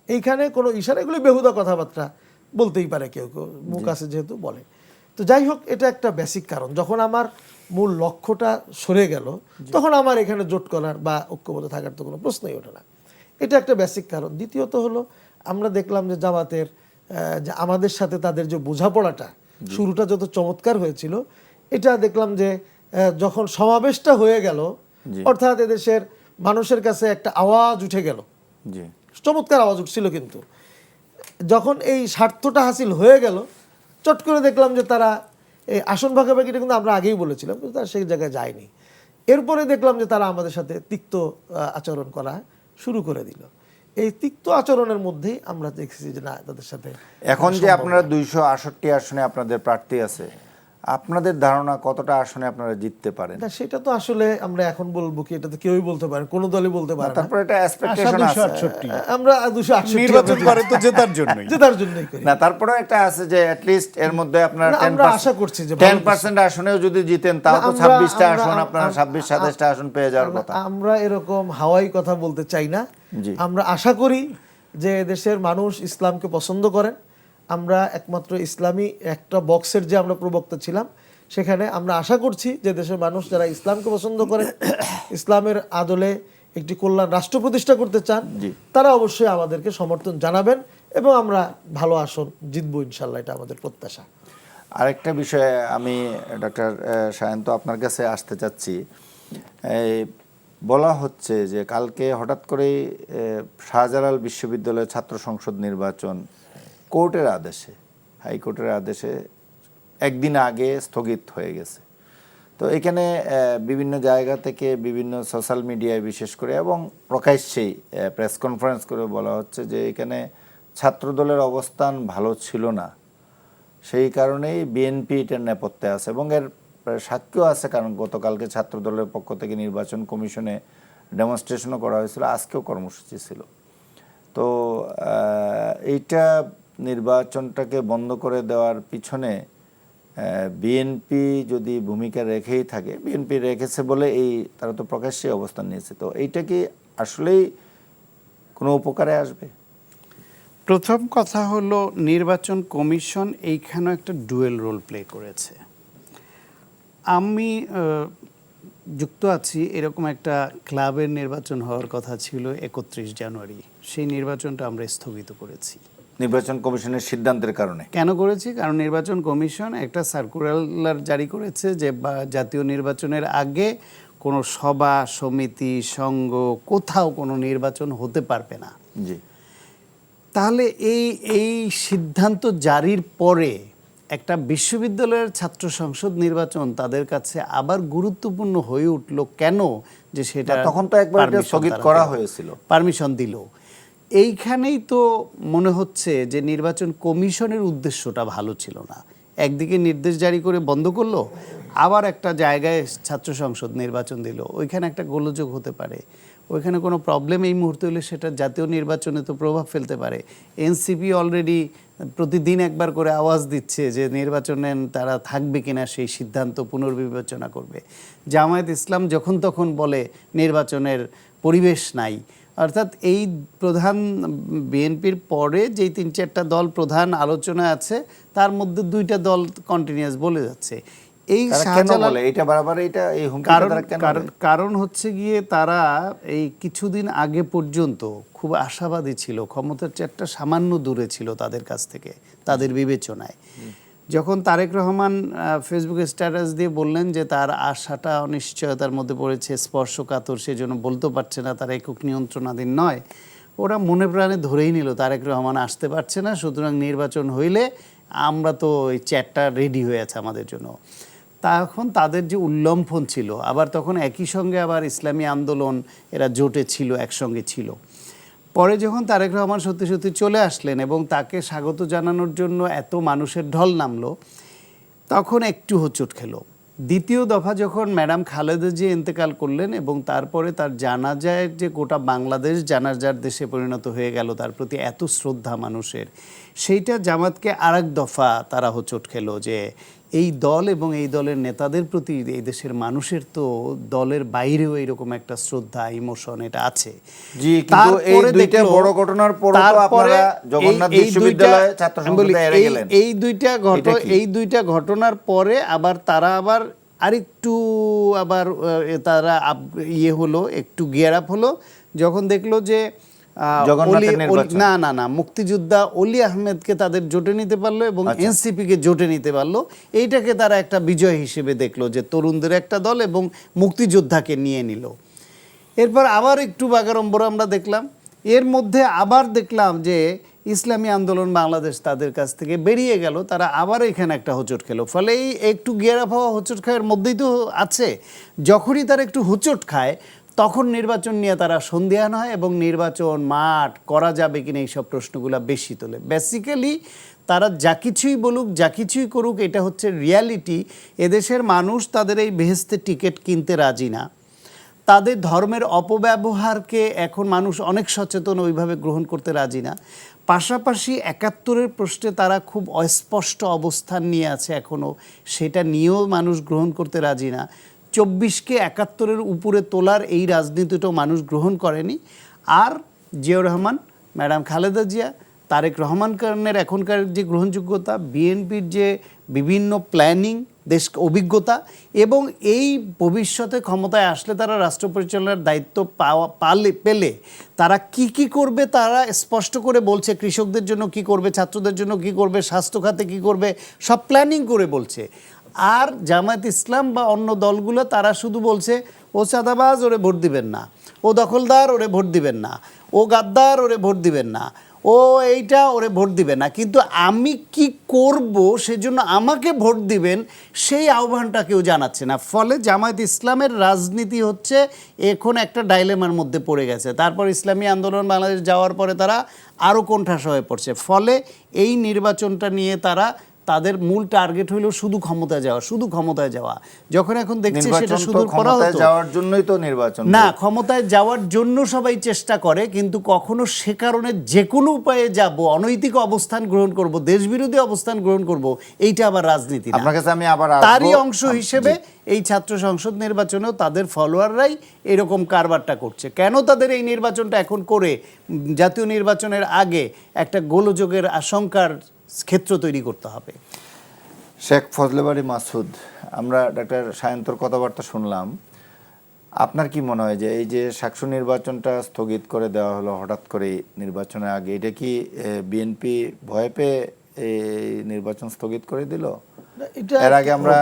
S3: এইখানে কোনো ইশারা, এগুলি বেহুদা কথাবার্তা বলতেই পারে কেউ কেউ, মুখ আছে যেহেতু বলে। তো যাই হোক, এটা একটা বেসিক কারণ। যখন আমার মূল লক্ষ্যটা সরে গেল, তখন আমার এখানে জোট করার বা ঐক্যবদ্ধ থাকার তো কোনো প্রশ্নই ওঠে না। এটা একটা বেসিক কারণ। দ্বিতীয়ত হলো, আমরা দেখলাম যে জামাতের যে আমাদের সাথে তাদের যে বোঝাপড়াটা শুরুটা যত চমৎকার হয়েছিল, এটা দেখলাম যে যখন সমাবেশটা হয়ে গেল, অর্থাৎ এদেশের মানুষের কাছে একটা আওয়াজ উঠে গেল,
S1: জি,
S3: চমৎকার আওয়াজ উঠছিল, কিন্তু যখন এই স্বার্থটা হাসিল হয়ে গেল, চট করে দেখলাম যে তারা এই আসন ভাগাভাগিটা কিন্তু আমরা আগেই বলেছিলাম, কিন্তু তারা সেই জায়গায় যায়নি। এরপরে দেখলাম যে তারা আমাদের সাথে তিক্ত আচরণ করা শুরু করে দিল। এই তিক্ত আচরণের মধ্যেই আমরা দেখছি যে না, তাদের সাথে
S1: এখন যে আপনারা 268 আসনে আপনাদের প্রার্থী আছে, আপনাদের ধারণা কতটা আসনে আপনারা জিততে পারেন?
S3: না, সেটা তো আসলে আমরা এখন বলবো কি, এটা তো কেউই বলতে পারে, কোনো দলই বলতে পারে না।
S1: তারপরে এটা এক্সপেকটেশন আছে,
S2: 268
S3: আমরা 268
S2: নির্বাচন করে তো জেতার জন্যই।
S3: জেতার জন্যই করি।
S1: না তারপরেও একটা আছে যে অ্যাট লিস্ট এর মধ্যে আপনারা
S3: না, আমরা আশা করছি যে
S1: 10% আসনেও যদি জিতেন, তাও তো 26টা আসন, আপনারা 26-27টা আসন পেয়ে যাওয়ার কথা।
S3: আমরা এরকম হাওয়াই কথা বলতে চাই না।
S1: জি।
S3: আমরা আশা করি যে দেশের মানুষ ইসলামকে পছন্দ করেন। আমরা একমাত্র ইসলামী একটা বক্সের যে আমরা প্রবক্তা ছিলাম, সেখানে আমরা আশা করছি যে দেশের মানুষ যারা ইসলামকে পছন্দ করে, ইসলামের আদলে একটি কল্যাণ রাষ্ট্র প্রতিষ্ঠা করতে চান, তারা অবশ্যই আমাদেরকে সমর্থন জানাবেন এবং আমরা ভালো আসন জিতবো ইনশাল্লাহ, এটা আমাদের প্রত্যাশা।
S1: আরেকটা বিষয়ে আমি ডক্টর সায়ন্ত আপনার কাছে আসতে চাচ্ছি। এই বলা হচ্ছে যে কালকে হঠাৎ করেই শাহজালাল বিশ্ববিদ্যালয়ের ছাত্র সংসদ নির্বাচন কোর্টের আদেশে, হাইকোর্টের আদেশে একদিন আগে স্থগিত হয়ে গেছে। তো এখানে বিভিন্ন জায়গা থেকে, বিভিন্ন সোশ্যাল মিডিয়ায় বিশেষ করে এবং প্রকাশ্যেই প্রেস কনফারেন্স করে বলা হচ্ছে যে এখানে ছাত্রদলের অবস্থান ভালো ছিল না, সেই কারণেই বিএনপি এটার নেপথ্যে আছে এবং এর সাক্ষ্য আছে, কারণ গতকালকে ছাত্রদলের পক্ষ থেকে নির্বাচন কমিশনে ডেমনস্ট্রেশনও করা হয়েছিল, আজকেও কর্মসূচি ছিল। তো এইটা নির্বাচনটাকে বন্ধ করে দেওয়ার পিছনে বিএনপি যদি ভূমিকা রেখেই থাকে, বিএনপি রেখেছে বলে তারা তো প্রকাশ্যে অবস্থান নিয়েছে, তো এইটা কি আসলেই কোনো উপকারে আসবে?
S2: প্রথম কথা হলো, নির্বাচন কমিশন এইখানে একটা ডুয়েল রোল প্লে করেছে। আমি যুক্ত আছি, এরকম একটা ক্লাবের নির্বাচন হওয়ার কথা ছিল 31 জানুয়ারি, সেই নির্বাচনটা আমরা স্থগিত করেছি
S1: নির্বাচন কমিশনের সিদ্ধান্তের কারণে।
S2: কেন করেছি? কারণ নির্বাচন কমিশন একটা সার্কুলার জারি করেছে যে জাতীয় নির্বাচনের আগে কোনো সভা, সমিতি, সংঘ, কোথাও কোনো নির্বাচন হতে পারবে না।
S1: জি।
S2: তাহলে এই সিদ্ধান্ত জারির পরে একটা বিশ্ববিদ্যালয়ের ছাত্র সংসদ নির্বাচন তাদের কাছে আবার গুরুত্বপূর্ণ হয়ে উঠলো কেন? যে সেটা
S1: তখন তো একবার স্থগিত করা হয়েছিল,
S2: পারমিশন দিল। এইখানেই তো মনে হচ্ছে যে নির্বাচন কমিশনের উদ্দেশ্যটা ভালো ছিল না। একদিকে নির্দেশ জারি করে বন্ধ করলো, আবার একটা জায়গায় ছাত্র সংসদ নির্বাচন দিল, ওইখানে একটা গোলযোগ হতে পারে, ওইখানে কোনো প্রবলেম এই মুহূর্তে হলে সেটা জাতীয় নির্বাচনে তো প্রভাব ফেলতে পারে। এনসিপি অলরেডি প্রতিদিন একবার করে আওয়াজ দিচ্ছে যে নির্বাচনে তারা থাকবে কিনা সেই সিদ্ধান্ত পুনর্বিবেচনা করবে। জামায়াত ইসলাম যখন তখন বলে নির্বাচনের পরিবেশ নাই, অর্থাৎ এই প্রধান বিএনপির পরে যেই 3-4টা দল প্রধান আলোচনা আছে তার মধ্যে 2টা দল কন্টিনিউয়াস বলে যাচ্ছে। এই
S1: তারা কেন
S2: শাহজালাল
S1: বলে এটা বারবার, এটা এই হুমকি
S2: কারণ
S1: তারা কেন
S2: কারণ
S1: দেয়?
S2: কারণ হচ্ছে গিয়ে তারা এই কিছুদিন আগে পর্যন্ত খুব আশাবাদী ছিল, ক্ষমতার চেয়ারটা সামান্য দূরে ছিল তাদের কাছ থেকে, তাদের বিবেচনায়। যখন তারেক রহমান ফেসবুকে স্ট্যাটাস দিয়ে বললেন যে তার আশাটা অনিশ্চয়তার মধ্যে পড়েছে, স্পর্শকাতর, সেজন্য বলতে পারছে না, তার একক নিয়ন্ত্রণাধীন নয়, ওরা মনে প্রাণে ধরেই নিল তারেক রহমান আসতে পারছে না, সুতরাং নির্বাচন হইলে আমরা তো ওই চেয়ারটা রেডি হয়ে আছে আমাদের জন্য। তখন তাদের যে উল্লম্ফন ছিল, আবার তখন একই সঙ্গে আবার ইসলামী আন্দোলন, এরা জোটে ছিল, একসঙ্গে ছিল। পরে যখন তারেক রহমান সত্যি সত্যি চলে আসলেন এবং তাকে স্বাগত জানানোর জন্য এত মানুষের ঢল নামলো, তখন একটু হোঁচট খেলো। দ্বিতীয় দফা যখন ম্যাডাম খালেদা জিয়া ইন্তেকাল করলেন এবং তারপরে তার জানাজায় যে গোটা বাংলাদেশ জানাজার দেশে পরিণত হয়ে গেল, তার প্রতি এত শ্রদ্ধা মানুষের, সেইটা জামাতকে আরেক দফা তারা হোঁচট খেলো যে এই দল এবং এই দলের নেতাদের প্রতি এই দেশের মানুষের তো দলের বাইরেও এরকম একটা শ্রদ্ধা, ইমোশন এটা আছে।
S1: জি, কিন্তু এই দুইটা বড় ঘটনার পরে তো আপনারা জগন্নাথ বিশ্ববিদ্যালয়ে ছাত্র সংসদে এড়ে গেলেন।
S2: এই দুইটা ঘটনার পরে আবার তারা আবার আরেকটু আবার তারা ইয়ে হলো, একটু গিয়ার আপ হলো যখন দেখলো যে না মুক্তিযোদ্ধা অলি আহমেদকে তাদের জোটে নিতে পারলো এবং এনসিপিকে জোটে নিতে পারলো। এইটাকে তারা একটা বিজয় হিসেবে দেখলো যে তরুণদের একটা দল এবং মুক্তিযোদ্ধাকে নিয়ে নিল। এরপর আবার একটু বাগাড়ম্বর আমরা দেখলাম, এর মধ্যে আবার দেখলাম যে ইসলামী আন্দোলন বাংলাদেশ তাদের কাছ থেকে বেরিয়ে গেল, তারা আবার এখানে একটা হোঁচট খেলো। ফলে এই একটু গিয়ার আপ হওয়া হোঁচট খাওয়ার মধ্যেই তো আছে। যখনই তারা একটু হোঁচট খায় তখন নির্বাচন নিয়ে তারা সন্দিহান হয় এবং নির্বাচন মাঠ করা যাবে কিনা এইসব প্রশ্নগুলো বেশি তোলে। বেসিক্যালি তারা যা কিছুই বলুক, যা কিছুই করুক, এটা হচ্ছে রিয়ালিটি। এদেশের মানুষ তাদের এই বেহেশতের টিকিট কিনতে রাজি না। তাদের ধর্মের অপব্যবহারকে এখন মানুষ অনেক সচেতন, ওইভাবে গ্রহণ করতে রাজি না। পাশাপাশি ৭১-এর প্রশ্নে তারা খুব অস্পষ্ট অবস্থান নিয়ে আছে এখনও, সেটা নিয়েও মানুষ গ্রহণ করতে রাজি না। ২৪কে ৭১-এর উপরে তোলার এই রাজনীতিটাও মানুষ গ্রহণ করেনি। আর জিয়াউর রহমান, ম্যাডাম খালেদা জিয়া, তারেক রহমান খানের এখনকার যে গ্রহণযোগ্যতা, বিএনপির যে বিভিন্ন প্ল্যানিং, দেশ অভিজ্ঞতা, এবং এই ভবিষ্যতে ক্ষমতায় আসলে তারা রাষ্ট্র পরিচালনার দায়িত্ব পেলে তারা কি করবে তারা স্পষ্ট করে বলছে। কৃষকদের জন্য কি করবে, ছাত্রদের জন্য কি করবে, স্বাস্থ্য খাতে কি করবে, সব প্ল্যানিং করে বলছে। আর জামায়াত ইসলাম বা অন্য দলগুলো তারা শুধু বলছে ও চাঁদাবাজ, ওরে ভোট দিবেন না, ও দখলদার, ওরে ভোট দিবেন না, ও গাদ্দার, ওরে ভোট দিবেন না, ও এইটা, ওরে ভোট দিবেন না। কিন্তু আমি কি করব সেজন্য আমাকে ভোট দিবেন, সেই আহ্বানটা কেউ জানাচ্ছে না। ফলে জামায়াত ইসলামের রাজনীতি হচ্ছে এখন একটা ডাইলেমার মধ্যে পড়ে গেছে। তারপর ইসলামী আন্দোলন বাংলাদেশ যাওয়ার পরে তারা আরও কোণঠাসা হয়ে পড়ছে। ফলে এই নির্বাচনটা নিয়ে তারা, তাদের মূল টার্গেট হইল শুধু ক্ষমতায় যাওয়া, শুধু ক্ষমতায় যাওয়া। যখন এখন দেখছি সেটা শুধু করা হতো
S1: যাওয়ার জন্যই তো নির্বাচন
S2: না, ক্ষমতায় যাওয়ার জন্য সবাই চেষ্টা করে, কিন্তু কখনো সে কারণে যে কোনো উপায়ে যাব, অনৈতিক অবস্থান গ্রহণ করব, দেশবিরোধী অবস্থান গ্রহণ করব, এইটা আবার রাজনীতি না।
S1: আপনার কাছে আমি আবার
S2: তারই অংশ হিসেবে এই ছাত্র সংসদ নির্বাচনেও তাদের ফলোয়াররাই এরকম কারবারটা করছে। কেন তাদের এই নির্বাচনটা এখন করে জাতীয় নির্বাচনের আগে একটা গোলযোগের আশঙ্কার ক্ষেত্র তৈরি করতে হবে?
S1: শেখ ফজলে বারী মাসুদ, আমরা ডাক্তার সায়ন্তর কথাবার্তা শুনলাম। আপনার কি মনে হয় যে এই যে সাকসু নির্বাচনটা স্থগিত করে দেওয়া হলো হঠাৎ করে নির্বাচনের আগে, এটা কি বিএনপি ভয় পেয়ে এই নির্বাচন স্থগিত করে দিল? এর আগে আমরা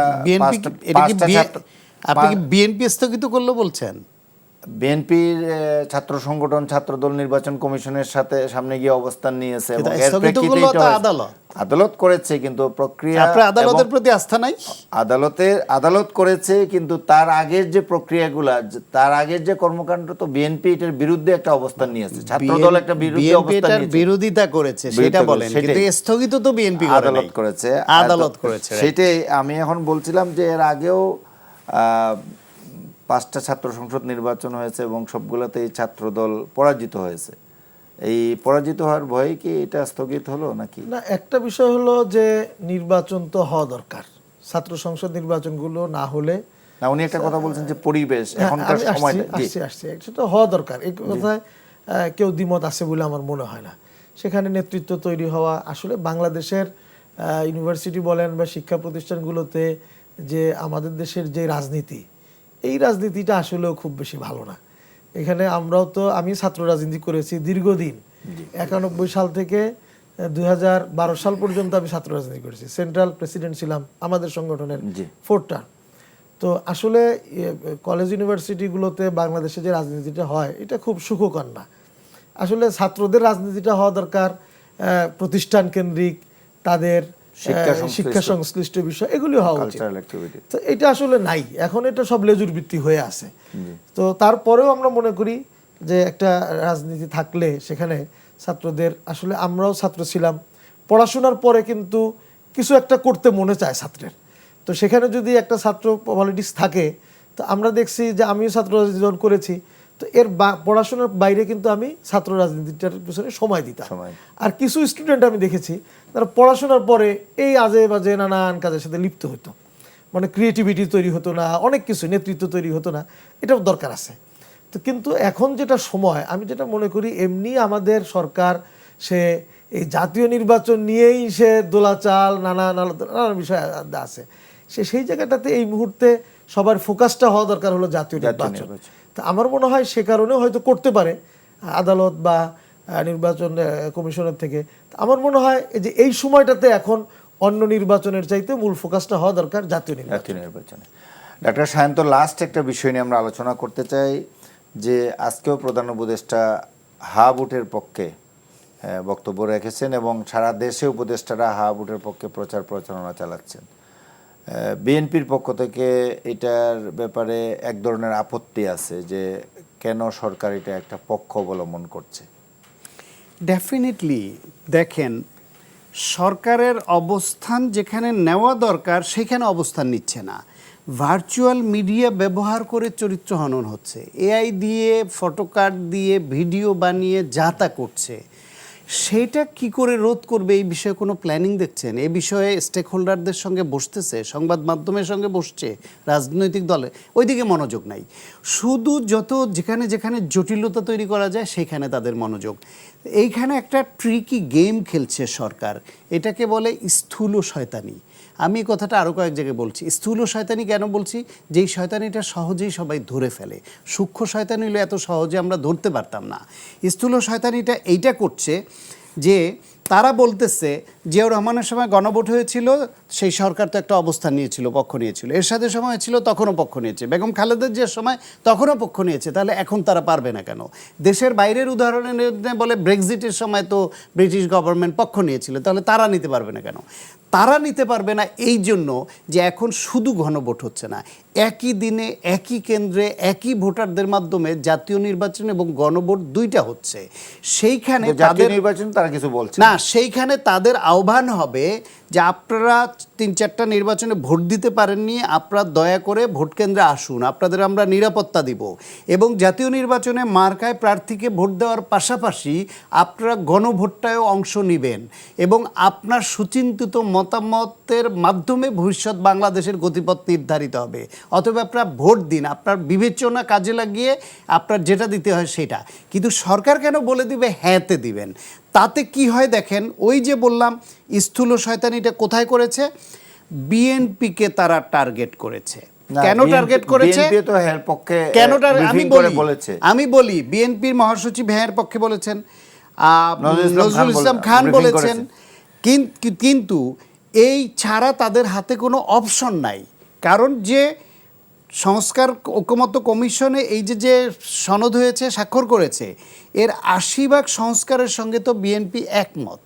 S2: আপনি কি বিএনপি স্থগিত করলো বলছেন?
S1: বিএনপির ছাত্র সংগঠন ছাত্রদল নির্বাচন কমিশনের সাথে সামনে গিয়ে অবস্থান নিয়েছে এবং এর প্রেক্ষিতে আদালত করেছে, কিন্তু প্রক্রিয়া,
S2: আপনার আদালতের প্রতি আস্থা নাই?
S1: আদালত করেছে, কিন্তু তার আগের যে প্রক্রিয়াগুলা, তার আগের যে কর্মকাণ্ড, তো বিএনপি এটার বিরুদ্ধে একটা অবস্থান নিয়েছে, ছাত্রদল একটা বিরুদ্ধে অবস্থান নিয়েছে,
S2: বিরোধিতা করেছে, সেটা বলেন। কিন্তু স্থগিত তো বিএনপি করে নাই, আদালত করেছে।
S1: সেটাই আমি এখন বলছিলাম যে এর আগেও 5টা ছাত্র সংসদ নির্বাচন হয়েছে এবং সবগুলোতেই ছাত্রদল পরাজিত হয়েছে। এই পরাজিত হওয়ার ভয়ে কি এটা স্থগিত হলো নাকি?
S3: না, একটা বিষয় হলো যে নির্বাচন তো হওয়া দরকার, ছাত্র সংসদ নির্বাচনগুলো না হলে
S1: না, উনি একটা কথা বলছেন যে পরিবেশ এখনকার সময়টা
S3: আসছে সেটা হওয়া দরকার। এই কথায় কেউ দ্বিমত আছে বলে আমার মনে হয় না। সেখানে নেতৃত্ব তৈরি হওয়া আসলে বাংলাদেশের ইউনিভার্সিটি বলেন বা শিক্ষা প্রতিষ্ঠানগুলোতে যে আমাদের দেশের যে রাজনীতি, এই রাজনীতিটা আসলেও খুব বেশি ভালো না। এখানে আমরাও তো, আমি ছাত্র রাজনীতি করেছি দীর্ঘদিন, 91 সাল থেকে 2012 সাল পর্যন্ত আমি ছাত্র রাজনীতি করেছি, সেন্ট্রাল প্রেসিডেন্ট ছিলাম আমাদের সংগঠনের 4 টার্ম। তো আসলে কলেজ ইউনিভার্সিটিগুলোতে বাংলাদেশে যে রাজনীতিটা হয় এটা খুব সুখকর না। আসলে ছাত্রদের রাজনীতিটা হওয়া দরকার প্রতিষ্ঠান কেন্দ্রিক, তাদের শিক্ষা সংশ্লিষ্ট বিষয় এগুলি হওয়া উচিত। তো এটা আসলে নাই, এখন এটা সব লেজুর ভিত্তি হয়ে আছে। তো তারপরেও আমরা মনে করি যে একটা রাজনীতি থাকলে সেখানে ছাত্রদের, আসলে আমরাও ছাত্র ছিলাম, পড়াশোনার পরে কিন্তু কিছু একটা করতে মনে চায় ছাত্রের। তো সেখানে যদি একটা ছাত্র পলিটিক্স থাকে, তো আমরা দেখছি যে আমিও ছাত্র রাজনীতি করেছি, তো এর পড়াশোনার বাইরে কিন্তু আমি ছাত্র রাজনীতিটার পিছনে সময় দিতাম। আর কিছু স্টুডেন্ট আমি দেখেছি তারা পড়াশোনার পরে এই আজে বাজে নানান কাজের সাথে লিপ্ত হতো, মানে ক্রিয়েটিভিটি তৈরি হতো না, অনেক কিছু নেতৃত্ব তৈরি হতো না, এটাও দরকার আছে। তো কিন্তু এখন যেটা সময়, আমি যেটা মনে করি এমনি আমাদের সরকার সে এই জাতীয় নির্বাচন নিয়েই সে দোলাচাল নানা বিষয় আছে, সেই জায়গাটাতে এই মুহূর্তে সবার ফোকাসটা হওয়া দরকার হলো জাতীয় নির্বাচন। তো আমার মনে হয় সে কারণেও হয়তো করতে পারে আদালত বা নির্বাচন কমিশনের থেকে। আমার মনে হয় যে এই সময়টাতে এখন অন্য নির্বাচনের চাইতে মূল ফোকাসটা হওয়া দরকার জাতীয় নির্বাচনে।
S1: ডক্টর সায়ন্ত, লাস্ট একটা বিষয় নিয়ে আমরা আলোচনা করতে চাই যে আজকেও প্রধান উপদেষ্টা হা ভোটের পক্ষে বক্তব্য রেখেছেন এবং সারা দেশে উপদেষ্টারা হা ভোটের পক্ষে প্রচার প্রচারণা চালাচ্ছেন। বিএনপির পক্ষ থেকে এটার ব্যাপারে এক ধরনের আপত্তি আছে যে কেন সরকার এটা একটা পক্ষ অবলম্বন করছে।
S2: ডেফিনেটলি দেখেন, সরকারের অবস্থান যেখানে নেওয়া দরকার সেখানে অবস্থান নিচ্ছে না। ভার্চুয়াল মিডিয়া ব্যবহার করে চরিত্র হনন হচ্ছে, এআই দিয়ে, ফটোকার্ড দিয়ে ভিডিও বানিয়ে যা তা করছে। সেটা কি করে রোধ করবে এই বিষয়ে কোনো প্ল্যানিং দেখছেন? এই বিষয়ে স্টেক হোল্ডারদের সঙ্গে বসতেছে, সংবাদ মাধ্যমের সঙ্গে বসছে, রাজনৈতিক দলে ওইদিকে মনোযোগ নাই। শুধু যেখানে যেখানে জটিলতা তৈরি করা যায় সেখানে তাদের মনোযোগ। এইখানে একটা ট্রিকি গেম খেলছে সরকার, এটাকে বলে স্থূল শয়তানি। আমি এই কথাটা আরও কয়েক জায়গায় বলছি। স্থূল শয়তানি কেন বলছি? যেই শয়তানিটা সহজেই সবাই ধরে ফেলে। সূক্ষ্ম শয়তানি হলে এত সহজে আমরা ধরতে পারতাম না। স্থূল শয়তানিটা এইটা করছে যে তারা বলতেছে জিয়াউর রহমানের সময় গণভোট হয়েছিল, সেই সরকার তো একটা অবস্থান নিয়েছিল, পক্ষ নিয়েছিল। এরশাদের সময় ছিল, তখনও পক্ষ নিয়েছে। বেগম খালেদা জিয়ার সময় তখনও পক্ষ নিয়েছে। তাহলে এখন তারা পারবে না কেন? দেশের বাইরের উদাহরণে বলে ব্রেক্সিটের সময় তো ব্রিটিশ গভর্নমেন্ট পক্ষ নিয়েছিল, তাহলে তারা নিতে পারবে না কেন? তারা নিতে পারবে না এই জন্য যে এখন শুধু গণভোট হচ্ছে না, একই দিনে একই কেন্দ্রে একই ভোটারদের মাধ্যমে জাতীয় নির্বাচন এবং গণভোট দুইটা হচ্ছে। সেইখানে
S1: জাতীয় নির্বাচন তারা কিছু বলছে
S2: না, সেইখানে তাদের আহ্বান হবে যে আপনারা 3-4টা নির্বাচনে ভোট দিতে পারেননি, আপনারা দয়া করে ভোট কেন্দ্রে আসুন, আপনাদের আমরা নিরাপত্তা দিব। এবং জাতীয় নির্বাচনে মার্কায় প্রার্থীকে ভোট দেওয়ার পাশাপাশি আপনারা গণভোটটায়ও অংশ নেবেন এবং আপনার সুচিন্তিত মতামতের মাধ্যমে ভবিষ্যৎ বাংলাদেশের গতিপথ নির্ধারিত হবে। অথবা আপনারা ভোট দিন, আপনার বিবেচনা কাজে লাগিয়ে আপনার যেটা দিতে হয় সেটা। কিন্তু সরকার কেন বলে দিবে হ্যাঁতে দিবেন? তাতে কি হয় দেখেন, ওই যে বললাম স্থূল শয়তানিটা কোথায় করেছে? বিএনপিকে তারা টার্গেট করেছে। কেন টার্গেট করেছে? কেন? আমি বলি বিএনপির মহাসচিব হ্যাঁ পক্ষে বলেছেন, নজরুল ইসলাম খান বলেছেন, কিন্তু এই ছাড়া তাদের হাতে কোনো অপশন নাই। কারণ যে সংস্কার ঐকমত্য কমিশনে এই যে সনদ হয়েছে, স্বাক্ষর করেছে, এর 80% সংস্কারের সঙ্গে তো বিএনপি একমত।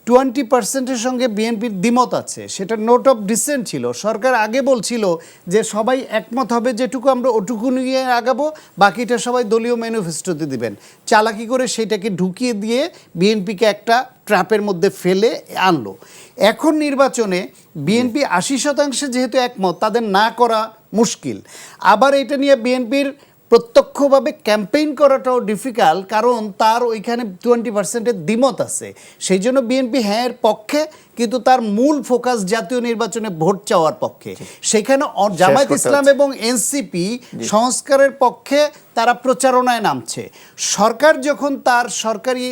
S2: 20%-এর সঙ্গে বিএনপির দ্বিমত আছে, সেটা নোট অফ ডিসেন্ট ছিল। সরকার আগে বলছিল যে সবাই একমত হবে যেটুকু আমরা ওটুকু নিয়ে আগাবো, বাকিটা সবাই দলীয় ম্যানিফেস্টোতে দিবেন। চালাকি করে সেটাকে ঢুকিয়ে দিয়ে বিএনপিকে একটা ট্র্যাপের মধ্যে ফেলে আনলো। এখন নির্বাচনে বিএনপি 80% যেহেতু একমত, তাদের না করা মুশকিল। আবার এটা নিয়ে বিএনপির প্রত্যক্ষভাবে ক্যাম্পেইন করাটাও ডিফিকাল্ট, কারণ তার ওইখানে 20%-এর দ্বিমত আছে। সেই জন্য বিএনপি হ্যাঁ এর পক্ষে, কিন্তু তার মূল ফোকাস জাতীয় নির্বাচনে ভোট চাওয়ার পক্ষে। সেখানে জামায়াত
S1: করতে
S2: ইসলাম এবং এনসিপি সংস্কারের পক্ষে তারা প্রচারণায় নামছে। সরকার যখন তার সরকারি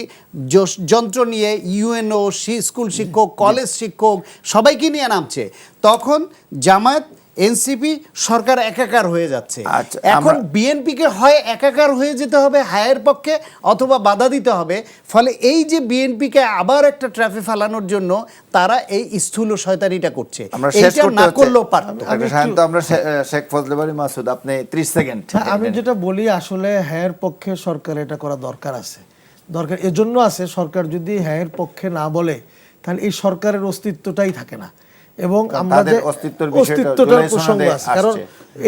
S2: যন্ত্র নিয়ে ইউএনও, স্কুল শিক্ষক, কলেজ শিক্ষক সবাইকে নিয়ে নামছে, তখন জামায়াত, এনসিপি, সরকার একাকার হয়ে যাচ্ছে।
S1: আচ্ছা,
S2: এখন বিএনপিকে হয় একাকার হয়ে যেতে হবে হায়ের পক্ষে, অথবা বাধা দিতে হবে। ফলে এই যে বিএনপিকে আবার একটা ট্র্যাফে ফেলানোর জন্য তারা এই স্থূল শয়তানিটা করছে।
S1: আমরা শেষ
S2: এইটা
S1: করতে
S2: না
S1: হচ্ছে।
S2: করলেও পারতো।
S1: ডক্টর শান্ত, আমরা শেখ ফজলে বাড়ি মাসুদ, আপনি 30 সেকেন্ড।
S3: আমি যেটা বলি, আসলে হ্যাঁর পক্ষে সরকার এটা করা দরকার আছে। দরকার এজন্য আছে, সরকার যদি হ্যাঁর পক্ষে না বলে তাহলে এই সরকারের অস্তিত্বটাই থাকে না। এবং আমরা যে অস্তিত্বটার প্রসঙ্গ আছে, কারণ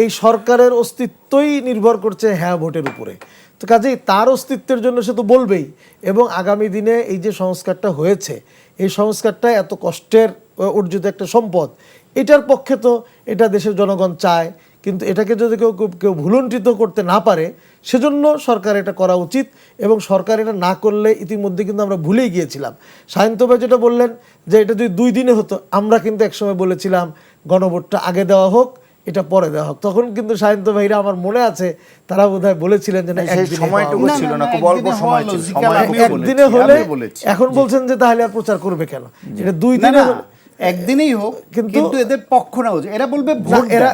S3: এই সরকারের অস্তিত্বই নির্ভর করছে হ্যাঁ ভোটের উপরে। তো কাজেই তার অস্তিত্বের জন্য সে তো বলবেই। এবং আগামী দিনে এই যে সংস্কারটা হয়েছে, এই সংস্কারটা এত কষ্টের অর্জিত একটা সম্পদ, এটার পক্ষে তো এটা দেশের জনগণ চায়। কিন্তু এটাকে যদি কেউ ভুলুণ্ঠিত করতে না পারে, সেজন্য সরকার এটা করা উচিত। এবং সরকার এটা না করলে ইতিমধ্যে কিন্তু আমরা ভুলেই গিয়েছিলাম। সায়ন্ত ভাই যেটা বললেন যে এটা যদি 2 দিনে হতো, আমরা কিন্তু একসময় বলেছিলাম গণভোটটা আগে দেওয়া হোক, এটা পরে দেওয়া হোক। তখন কিন্তু সায়ন্ত ভাইরা, আমার মনে আছে, তারা বোধহয় বলেছিলেন যে না,
S1: সময়টুকু ছিল না, খুব অল্প সময় ছিল।
S3: একদিনে হলে, এখন বলছেন যে তাহলে আর প্রচার করবে কেন? এটা 2 দিনে
S2: একদিনেই হোক, কিন্তু এদের পক্ষ না, এরা বলবে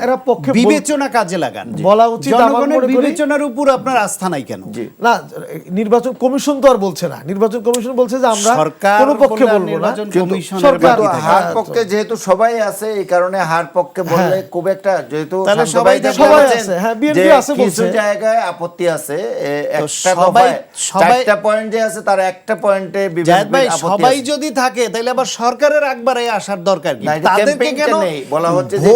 S3: এরা পক্ষে
S2: বিবেচনা কাজে লাগান।
S3: বলা উচিত,
S2: জনগণের বিবেচনার উপর আপনার আস্থা নাই কেন?
S3: না, নির্বাচন কমিশন তো আর বলছে না। নির্বাচন কমিশন বলছে যে আমরা কোনো পক্ষে বলবো না।
S1: সরকার হার পক্ষে যেহেতু সবাই আছে, এই কারণে হার পক্ষে বললে খুব একটা, যেহেতু
S2: সবাই
S3: আছে, হ্যাঁ বিএনপি আছে বলছে,
S1: কিছু জায়গায় আপত্তি আছে। একটা দফায় 4টা পয়েন্ট যে আছে, তার একটা পয়েন্টে
S2: বিএনপি সবাই যদি থাকে, তাহলে আবার সরকারের একবারে আসার দরকার কি? তাদেরকে কেন
S1: বলা হচ্ছে যে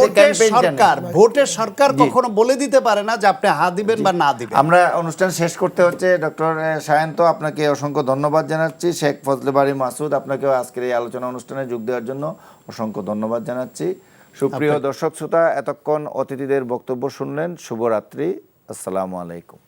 S2: সরকার, ভোটের সরকার কখনো বলে দিতে পারে না যে আপনি হ্যাঁ দিবেন বা না দিবেন।
S1: আমরা অনুষ্ঠান শেষ করতে হচ্ছে। ডক্টর শায়ন্ত, আপনাকে অসংখ্য ধন্যবাদ জানাচ্ছি। শেখ ফজলে বাড়ি মাসুদ, আপনাকেও আজকের এই আলোচনা অনুষ্ঠানে যোগ দেওয়ার জন্য অসংখ্য ধন্যবাদ জানাচ্ছি। সুপ্রিয় দর্শক শ্রোতা, এতক্ষণ অতিথিদের বক্তব্য শুনলেন। শুভরাত্রি, আসসালামু আলাইকুম।